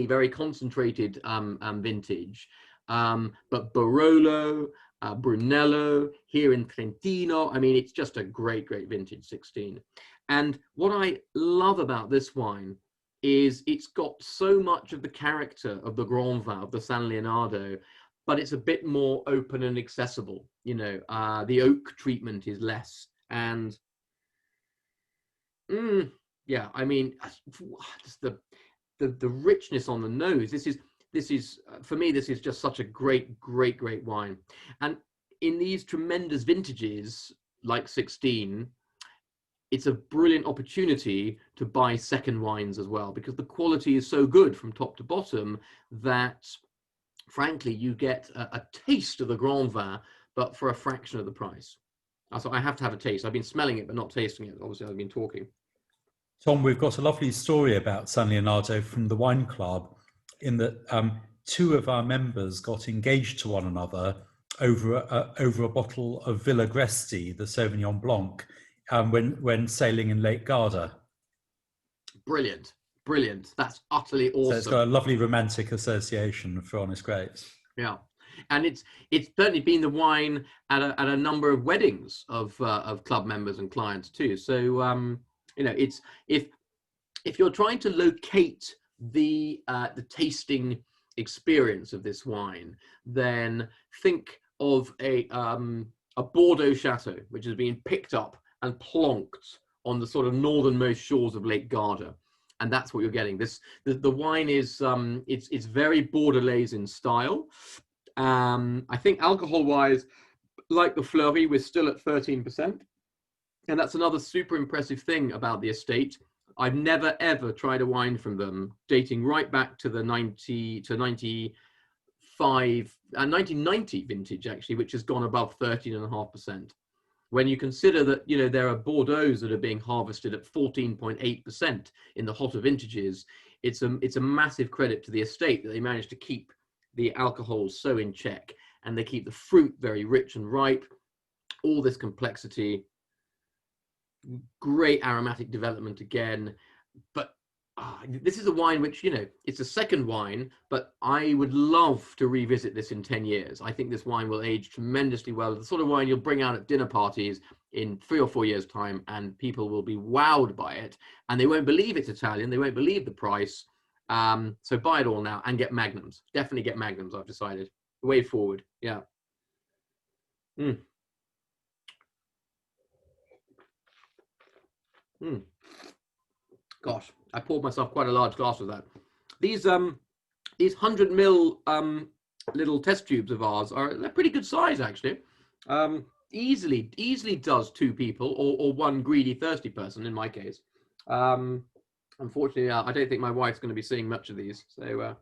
very concentrated vintage. But Barolo, Brunello here in Trentino. I mean, it's just a great, great vintage 16. And what I love about this wine is it's got so much of the character of the Grand Vin, of the San Leonardo, but it's a bit more open and accessible. You know, the oak treatment is less. And yeah, I mean, just the richness on the nose. This is for me, this is just such a great wine. And in these tremendous vintages like 16, it's a brilliant opportunity to buy second wines as well, because the quality is so good from top to bottom that frankly you get a taste of the Grand Vin, but for a fraction of the price. So I have to have a taste. I've been smelling it but not tasting it. Obviously I've been talking. Tom, we've got a lovely story about San Leonardo from the wine club, in that two of our members got engaged to one another over a bottle of Villa Gresti, the Sauvignon Blanc, when sailing in Lake Garda. Brilliant. That's utterly awesome. So it's got a lovely romantic association for honest grapes. Yeah, and it's certainly been the wine at a number of weddings of club members and clients too. So you know, it's if you're trying to locate the tasting experience of this wine, then think of a Bordeaux chateau which has been picked up and plonked on the sort of northernmost shores of Lake Garda, and that's what you're getting. The wine is it's very Bordelaise in style. I think alcohol wise, like the Fleurie, we're still at 13%, and that's another super impressive thing about the estate. I've never ever tried a wine from them dating right back to the 1990 vintage, actually, which has gone above 13.5%. When you consider that, you know, there are Bordeaux that are being harvested at 14.8% in the hotter vintages, it's a massive credit to the estate that they managed to keep the alcohol so in check, and they keep the fruit very rich and ripe, all this complexity. Great aromatic development again, but this is a wine which, you know, it's a second wine, but I would love to revisit this in 10 years. I think this wine will age tremendously well. The sort of wine you'll bring out at dinner parties in 3 or 4 years' time, and people will be wowed by it, and they won't believe it's Italian. They won't believe the price. So buy it all now and get magnums. Definitely get magnums, I've decided. The way forward. Yeah. Gosh, I poured myself quite a large glass of that. These 100 ml little test tubes of ours they're pretty good size, actually. Easily does 2 people or one greedy thirsty person in my case. Unfortunately, I don't think my wife's going to be seeing much of these. So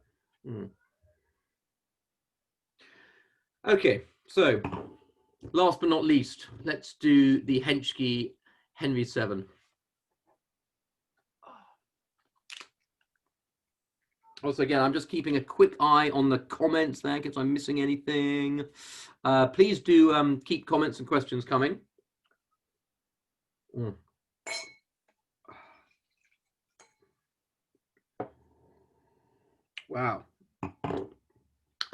okay, so last but not least, let's do the Henchkey Henry 7. Also, again, I'm just keeping a quick eye on the comments there in case I'm missing anything. Please do keep comments and questions coming. Wow.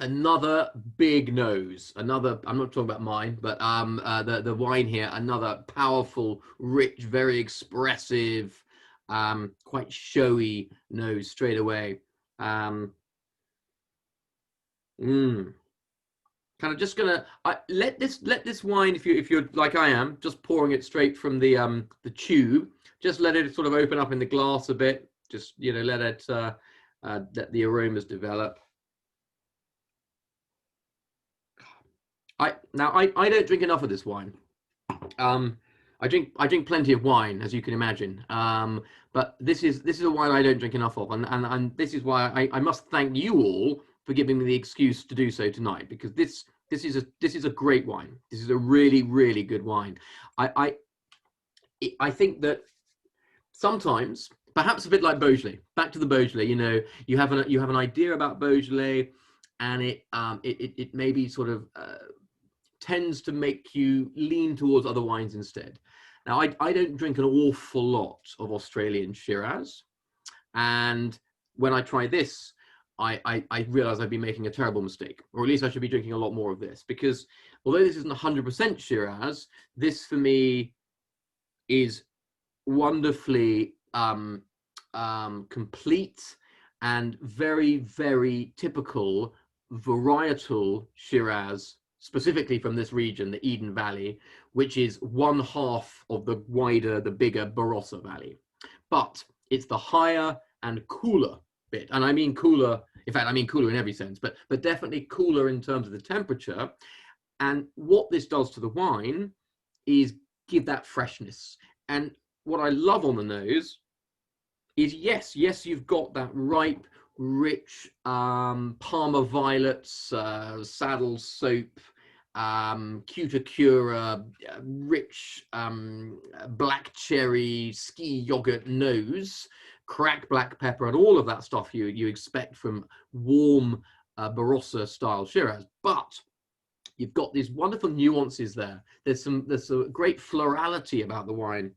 Another big nose. Another, I'm not talking about mine, but the wine here, another powerful, rich, very expressive, quite showy nose straight away. Kind of just gonna let this wine, if you're like I am, just pouring it straight from the tube, just let it sort of open up in the glass a bit. Just, you know, let it let the aromas develop. I don't drink enough of this wine. I drink plenty of wine, as you can imagine, but this is a wine I don't drink enough of, and this is why I must thank you all for giving me the excuse to do so tonight, because this is a great wine. This is a really good wine. I think that sometimes, perhaps a bit like Beaujolais, back to the Beaujolais, you know, you have an idea about Beaujolais, and it maybe sort of tends to make you lean towards other wines instead. Now, I don't drink an awful lot of Australian Shiraz, and when I try this, I realized I'd be making a terrible mistake, or at least I should be drinking a lot more of this, because although this isn't 100% Shiraz, this for me is wonderfully complete and very, very typical varietal Shiraz, specifically from this region, the Eden Valley, which is one half of the wider, the bigger Barossa Valley. But it's the higher and cooler bit. And I mean cooler, in fact, I mean cooler in every sense, but definitely cooler in terms of the temperature. And what this does to the wine is give that freshness. And what I love on the nose is, yes, you've got that ripe, rich Parma violets, saddle soap, Cutacura, rich black cherry, ski yogurt nose, cracked black pepper, and all of that stuff you expect from warm Barossa style Shiraz. But you've got these wonderful nuances there. There's a great florality about the wine.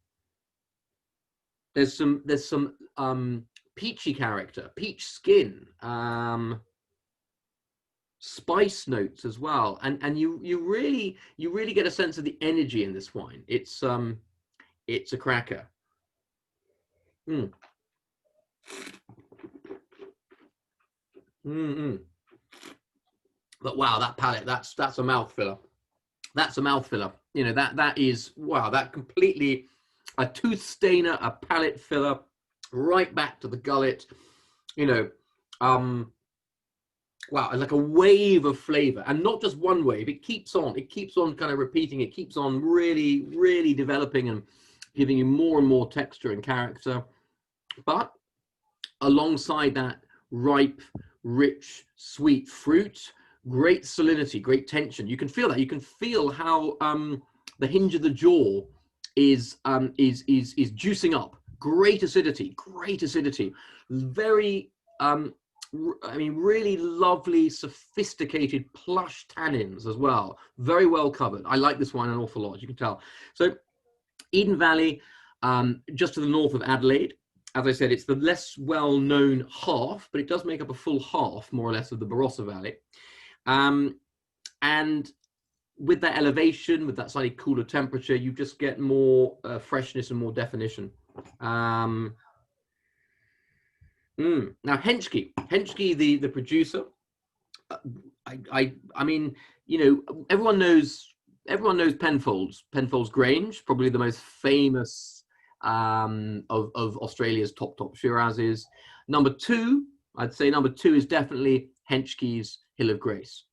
There's some peachy character, peach skin, spice notes as well, and you really get a sense of the energy in this wine. It's a cracker. Mm. Mm-mm. But wow, that palate, that's a mouth filler. That's a mouth filler. You know, that is, wow, that completely, a tooth stainer, a palate filler, right back to the gullet. You know, wow, like a wave of flavor, and not just one wave. It keeps on kind of repeating. It keeps on really, really developing and giving you more and more texture and character. But alongside that ripe, rich, sweet fruit, great salinity, great tension. You can feel that. You can feel how the hinge of the jaw is juicing up. Great acidity. Very, I mean, really lovely, sophisticated, plush tannins as well. Very well covered. I like this wine an awful lot, as you can tell. So Eden Valley, just to the north of Adelaide. As I said, it's the less well-known half, but it does make up a full half, more or less, of the Barossa Valley. And with that elevation, with that slightly cooler temperature, you just get more freshness and more definition. Now, Henchkey, the producer, I mean, you know, everyone knows Penfolds Grange, probably the most famous of Australia's top Shirazes. Number two, I'd say number two is definitely Henchkey's Hill of Grace.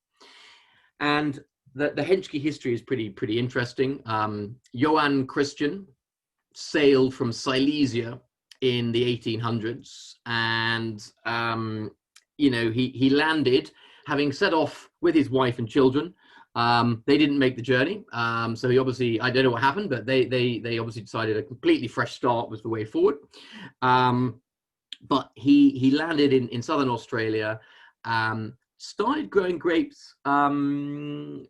And the Henchkey history is pretty interesting. Johann Christian sailed from Silesia in the 1800s, and you know, he landed, having set off with his wife and children. They didn't make the journey, so he obviously, I don't know what happened, but they obviously decided a completely fresh start was the way forward. But he landed in southern Australia, started growing grapes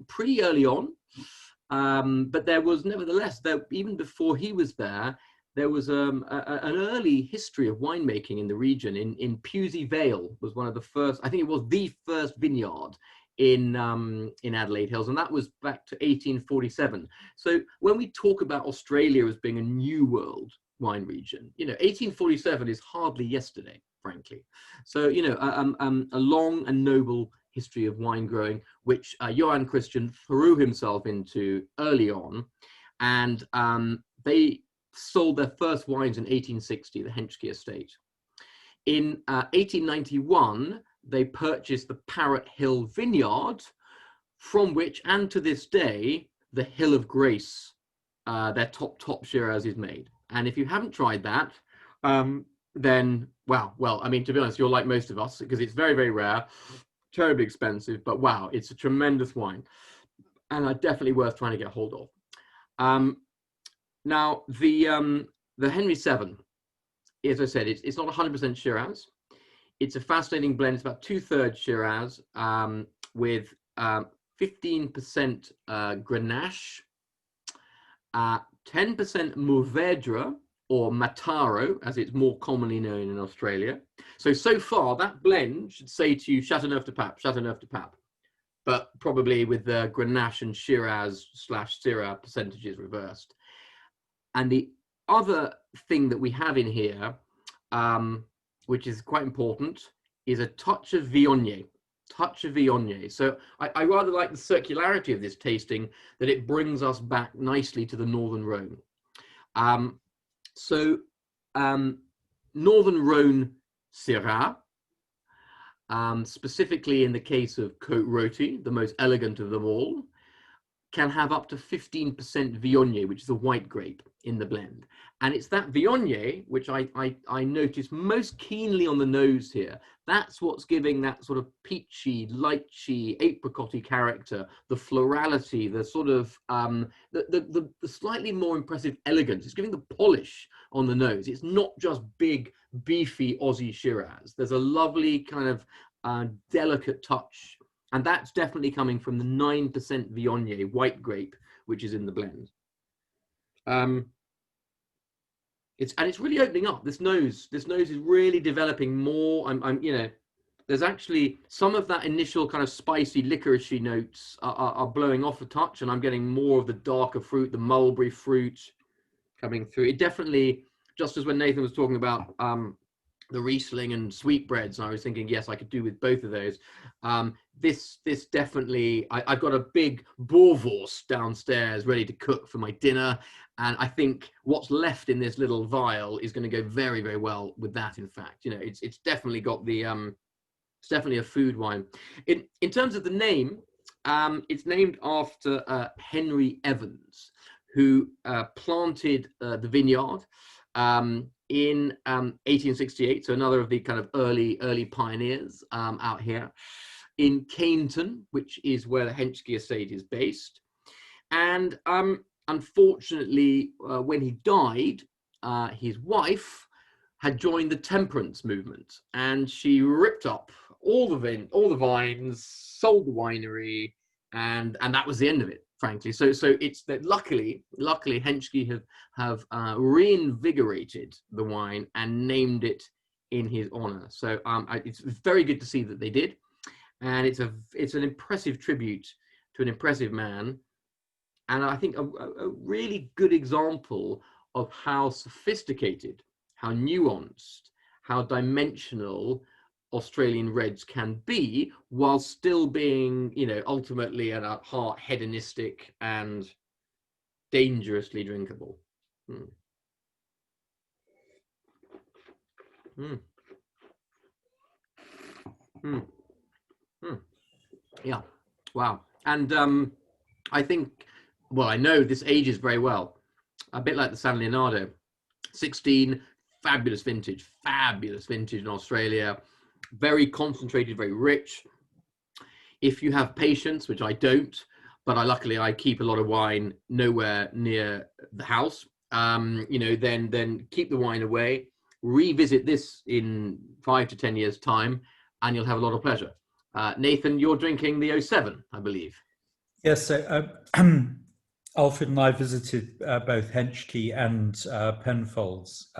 pretty early on, but there was nevertheless, even before he was there was an early history of winemaking in the region. In Pewsey Vale was one of the first, I think it was the first vineyard in Adelaide Hills, and that was back to 1847. So when we talk about Australia as being a new world wine region, you know, 1847 is hardly yesterday, frankly. So, you know, a long and noble history of wine growing, which Johann Christian threw himself into early on, and they sold their first wines in 1860, the Henchkey estate. In 1891, they purchased the Parrot Hill Vineyard, from which, and to this day, the Hill of Grace, their top Shiraz is made. And if you haven't tried that, then, wow, well, I mean, to be honest, you're like most of us, because it's very, very rare, terribly expensive, but wow, it's a tremendous wine, and definitely worth trying to get hold of. Now, the Henry VII, as I said, it's not 100% Shiraz. It's a fascinating blend. It's about 2/3 Shiraz with 15% Grenache, 10% Mourvèdre, or Mataro, as it's more commonly known in Australia. So far, that blend should say to you Chateauneuf-du-Pape, Chateauneuf-du-Pape, but probably with the Grenache and Shiraz/Syrah percentages reversed. And the other thing that we have in here, which is quite important, is a touch of Viognier. So I rather like the circularity of this tasting, that it brings us back nicely to the Northern Rhone. Northern Rhone Syrah, specifically in the case of Côte Rôtie, the most elegant of them all, can have up to 15% Viognier, which is a white grape in the blend. And it's that Viognier, which I notice most keenly on the nose here. That's what's giving that sort of peachy, lychee, apricotty character, the florality, the sort of, the slightly more impressive elegance. It's giving the polish on the nose. It's not just big, beefy Aussie Shiraz. There's a lovely kind of delicate touch. And that's definitely coming from the 9% Viognier white grape, which is in the blend. It's really opening up. This nose is really developing more. There's actually some of that initial kind of spicy licoricey notes are blowing off a touch, and I'm getting more of the darker fruit, the mulberry fruit coming through. It definitely, just as when Nathan was talking about the Riesling and sweetbreads, and I was thinking, yes, I could do with both of those. This definitely, I've got a big boerewurst downstairs ready to cook for my dinner, and I think what's left in this little vial is going to go very, very well with that. In fact, it's definitely got the it's definitely a food wine. In terms of the name, it's named after Henry Evans, who planted the vineyard in 1868, so another of the kind of early pioneers out here in Caneton, which is where the Henchkey estate is based. And unfortunately, when he died, his wife had joined the temperance movement, and she ripped up all the vines, sold the winery, and that was the end of it, frankly. So it's that luckily Henchkey have reinvigorated the wine and named it in his honor. So it's very good to see that they did, and it's an impressive tribute to an impressive man, and I think a really good example of how sophisticated, how nuanced, how dimensional Australian reds can be, while still being, ultimately at heart hedonistic and dangerously drinkable. Yeah, wow. And I think, well, I know this ages very well, a bit like the San Leonardo. 16, fabulous vintage in Australia. Very concentrated, very rich. If you have patience, which I don't, but luckily I keep a lot of wine nowhere near the house, then keep the wine away, revisit this in 5 to 10 years time, and you'll have a lot of pleasure. Nathan, you're drinking the 07, I believe. Yes, so Alfred and I visited both Henchkey and Penfolds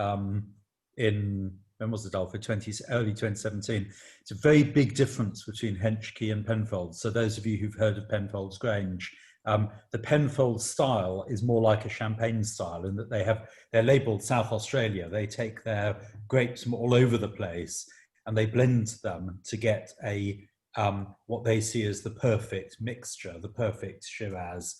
in, when was it, Alfred? Early 2017. It's a very big difference between Henchkey and Penfolds. So those of you who've heard of Penfolds Grange, the Penfolds style is more like a champagne style in that they're labelled South Australia. They take their grapes from all over the place and they blend them to get what they see as the perfect mixture, the perfect Shiraz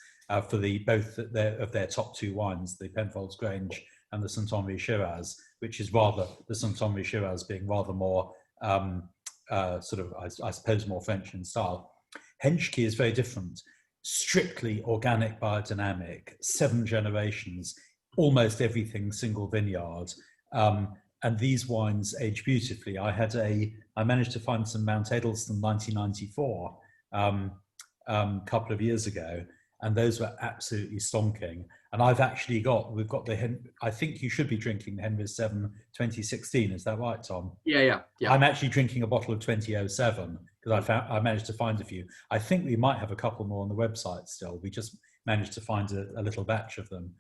for both of their top two wines, the Penfolds Grange and the St Henri Shiraz, which is rather, the St Henri Shiraz being rather more I suppose more French in style. Henchkey is very different, strictly organic biodynamic, 7 generations, almost everything single vineyard. And these wines age beautifully. I managed to find some Mount Edelstone 1994 couple of years ago, and those were absolutely stonking. And we've got I think you should be drinking the Henry 7 2016. Is that right, Tom? Yeah. I'm actually drinking a bottle of 2007 because I managed to find a few. I think we might have a couple more on the website still. We just managed to find a little batch of them.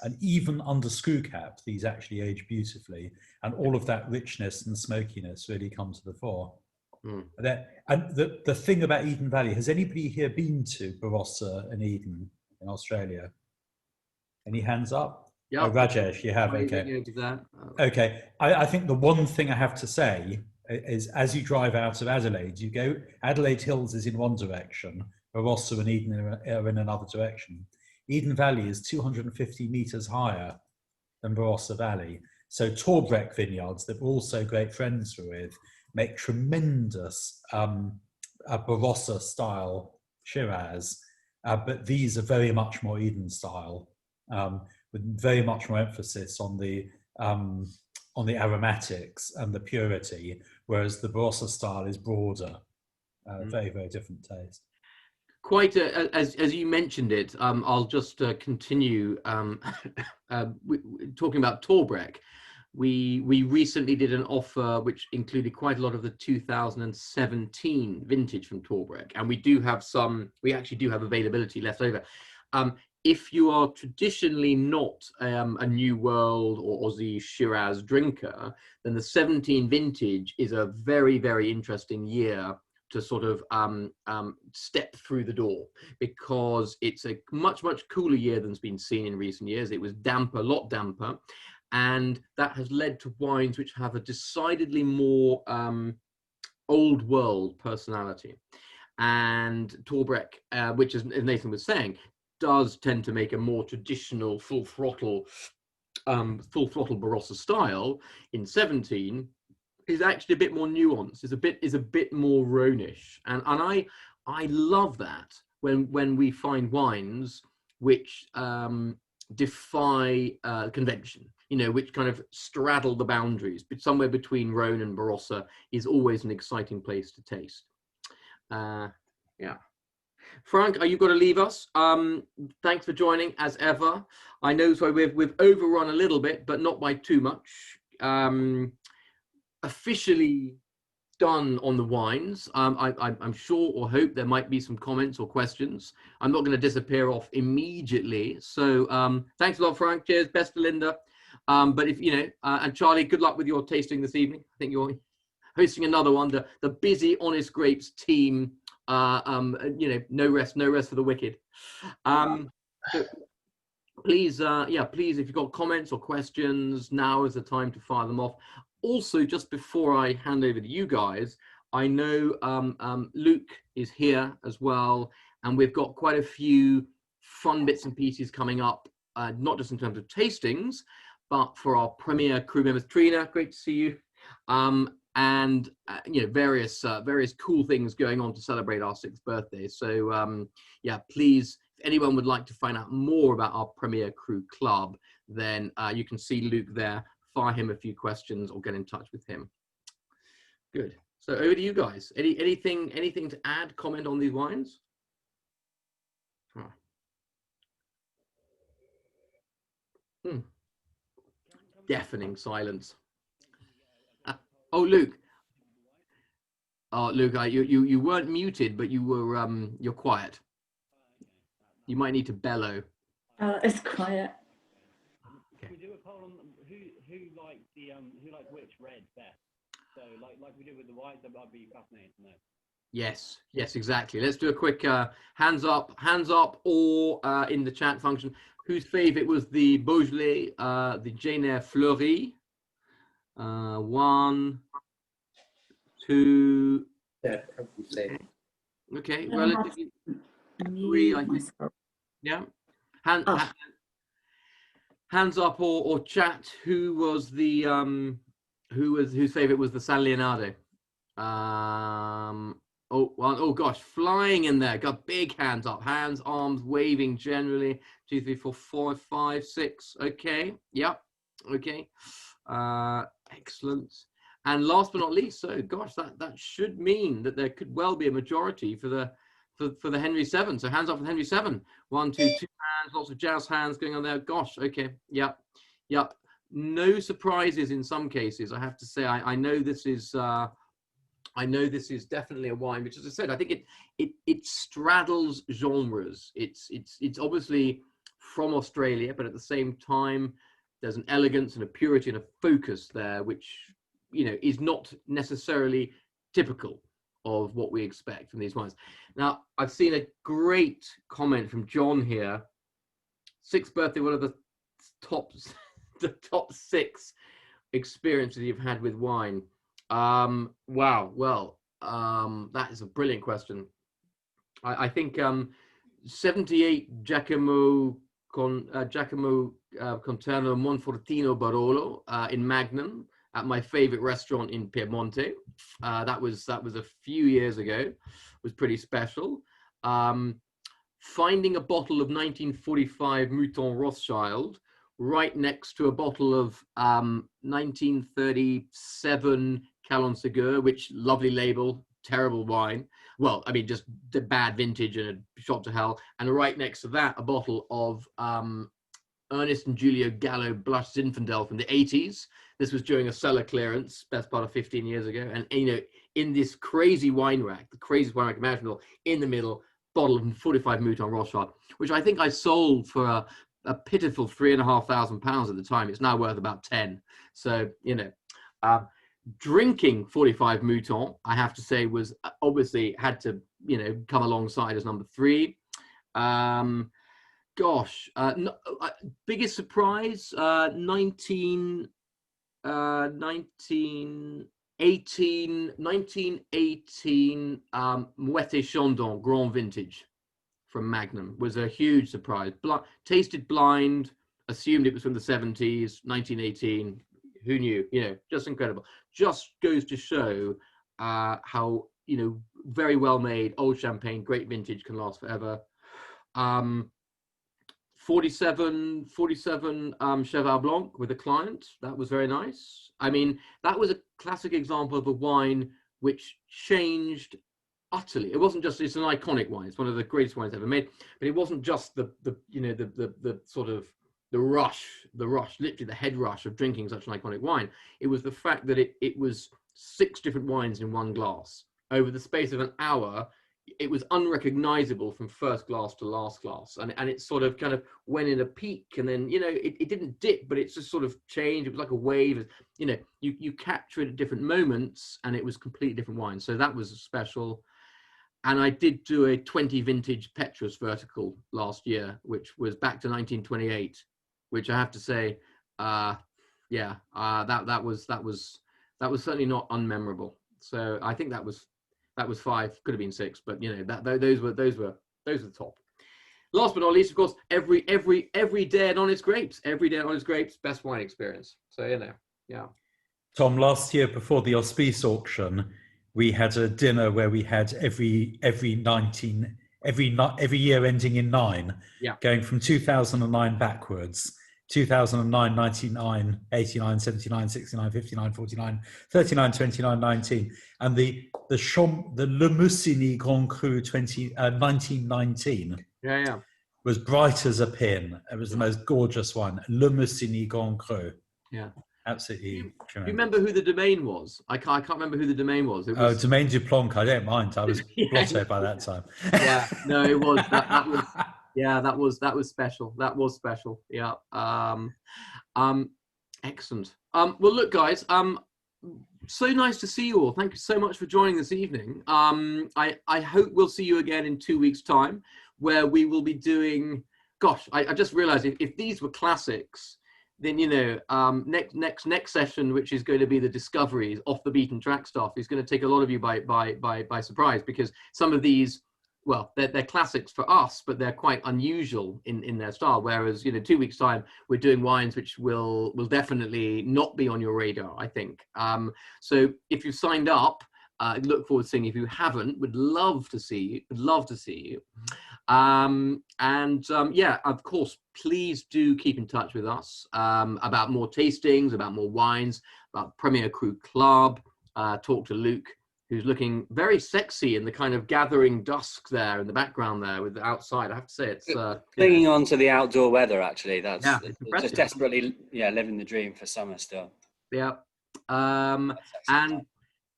and even under screw cap, these actually age beautifully, and all of that richness and smokiness really come to the fore. Mm. And the thing about Eden Valley, has anybody here been to Barossa and Eden in Australia? Any hands up? Yeah, Oh, Rajesh, you have, okay. Okay, I think the one thing I have to say is, as you drive out of Adelaide, you go, Adelaide Hills is in one direction, Barossa and Eden are in another direction. Eden Valley is 250 metres higher than Barossa Valley. So Torbreck vineyards, that we're also great friends with, make tremendous Barossa style Shiraz, but these are very much more Eden style, with very much more emphasis on the aromatics and the purity, whereas the Barossa style is broader. Very, very different taste. Quite as you mentioned it, I'll just continue talking about Torbreck. We recently did an offer which included quite a lot of the 2017 vintage from Torbreck, and we actually do have availability left over. If you are traditionally not a New World or Aussie Shiraz drinker, then the 17 vintage is a very, very interesting year to sort of step through the door, because it's a much, much cooler year than's been seen in recent years. It was damper, a lot damper, and that has led to wines which have a decidedly more old world personality. And Torbreck, which, as Nathan was saying, does tend to make a more traditional full throttle Barossa style in 17, is actually a bit more nuanced, is a bit more Rhônish, and I love that when we find wines which defy convention, which kind of straddle the boundaries, but somewhere between Rhône and Barossa is always an exciting place to taste. Yeah. Frank, you've got to leave us. Thanks for joining as ever. I know, so we've overrun a little bit, but not by too much. Officially done on the wines. I'm sure or hope there might be some comments or questions. I'm not going to disappear off immediately. So thanks a lot, Frank. Cheers. Best to Linda. But if and Charlie, good luck with your tasting this evening. I think you're hosting another one. The busy Honest Grapes team. No rest for the wicked. So please, please, if you've got comments or questions, now is the time to fire them off. Also, just before I hand over to you guys, I know Luke is here as well, and we've got quite a few fun bits and pieces coming up, not just in terms of tastings, but for our premier crew members. Trina, great to see you, and various cool things going on to celebrate our 6th birthday. So please, if anyone would like to find out more about our premier crew club, then you can see Luke there. Fire him a few questions or get in touch with him. Good. So over to you guys. Anything to add, comment on these wines? Deafening silence. Oh, Luke. Oh, Luke, you weren't muted, but you were you're quiet. You might need to bellow. It's quiet. Okay. We do a poll on who likes which red best. So like we did with the white, I'd be fascinated to know. Yes, exactly. Let's do a quick hands up, or in the chat function. Whose favourite was the Beaujolais, the Jane Fleurie? 1, 2. Yeah, probably same. Okay, relatively 3, I think. Yeah. Hands up or chat. Who was the whose favorite was the San Leonardo? Oh gosh, flying in there. Got big hands up, hands, arms waving generally. 2, 3, 4, 5, 5, 6. Okay, yep. Okay, excellent. And last but not least, so gosh, that should mean that there could well be a majority for the Henry 7. So hands up for the Henry 7. 1, 2, 2 hands, lots of jazz hands going on there. Gosh, okay, yep. No surprises in some cases, I have to say. I know this is definitely a wine which, as I said, I think it straddles genres. It's obviously from Australia, but at the same time, there's an elegance and a purity and a focus there, which, you know, is not necessarily typical of what we expect from these wines. Now, I've seen a great comment from John here. 6th birthday, one of the top 6 experiences you've had with wine. Wow. Well, that is a brilliant question. I think 78 Giacomo Conterno Monfortino Barolo in Magnum at my favorite restaurant in Piemonte. That was a few years ago. It was pretty special. Finding a bottle of 1945 Mouton Rothschild right next to a bottle of 1937 Calon Segur, which lovely label, terrible wine. Well, I mean, just the bad vintage and a shot to hell. And right next to that, a bottle of Ernest and Julio Gallo Blush Zinfandel from the 80s. This was during a cellar clearance, best part of 15 years ago. And, you know, in this crazy wine rack, the craziest wine rack imaginable, in the middle, bottle of 45 Mouton Rothschild, which I think I sold for a pitiful £3,500 at the time. It's now worth about 10. So, you know, drinking 45 Mouton, I have to say, was obviously had to, you know, come alongside as number 3. Biggest surprise, 1918 Moët Chandon Grand Vintage from Magnum was a huge surprise. Tasted blind, assumed it was from the 70s, 1918. Who knew? You know, just incredible. Just goes to show how, you know, very well made old champagne, great vintage, can last forever. 47 Cheval Blanc with a client. That was very nice. I mean, that was a classic example of a wine which changed utterly. It wasn't just, it's an iconic wine. It's one of the greatest wines ever made, but it wasn't just the sort of the rush, literally the head rush of drinking such an iconic wine. It was the fact that it was 6 different wines in one glass. Over the space of an hour, it was unrecognizable from first glass to last glass. And it sort of kind of went in a peak, and then, you know, it didn't dip, but it just sort of changed. It was like a wave. You know, you capture it at different moments, and it was completely different wine. So that was special. And I did do a 20 vintage Petrus vertical last year, which was back to 1928, which I have to say, that was certainly not unmemorable. So I think that was 5, could have been 6, but, you know, those were the top. Last but not least, of course, every day at Honest Grapes, best wine experience. So, you know, yeah. Tom, last year before the Auspice auction, we had a dinner where we had every year ending in 9, going from 2009 backwards. 2009, 99, 89, 79, 69, 59, 49, 39, 29, 19. And the Le Musigny Grand Cru 1919 was bright as a pin. It was the most gorgeous one. Le Musigny Grand Cru. Yeah. Absolutely. Do you remember who the Domaine was? I can't remember who the Domaine was. It was Domaine du Planck. I don't mind. I was blotto by that time. Yeah, no, it was. That was. Yeah, that was special. That was special. Yeah. Excellent. Well, look, guys. So nice to see you all. Thank you so much for joining this evening. I hope we'll see you again in 2 weeks' time, where we will be doing. Gosh, I just realised if these were classics, then, you know, next session, which is going to be the discoveries, off the beaten track stuff, is going to take a lot of you by surprise, because some of these, well, they're classics for us, but they're quite unusual in their style. Whereas, you know, 2 weeks' time, we're doing wines which will definitely not be on your radar, I think. So if you've signed up, look forward to seeing you. If you haven't, would love to see you. Yeah, of course, please do keep in touch with us about more tastings, about more wines, about Premier Cru Club. Talk to Luke, who's looking very sexy in the kind of gathering dusk there in the background there with the outside. I have to say, it's clinging on to the outdoor weather. Actually, that's impressive. Just desperately living the dream for summer still. Yeah. And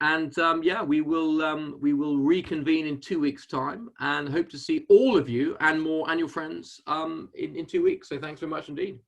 And yeah, we will reconvene in 2 weeks' time, and hope to see all of you and your friends in 2 weeks. So thanks very much indeed.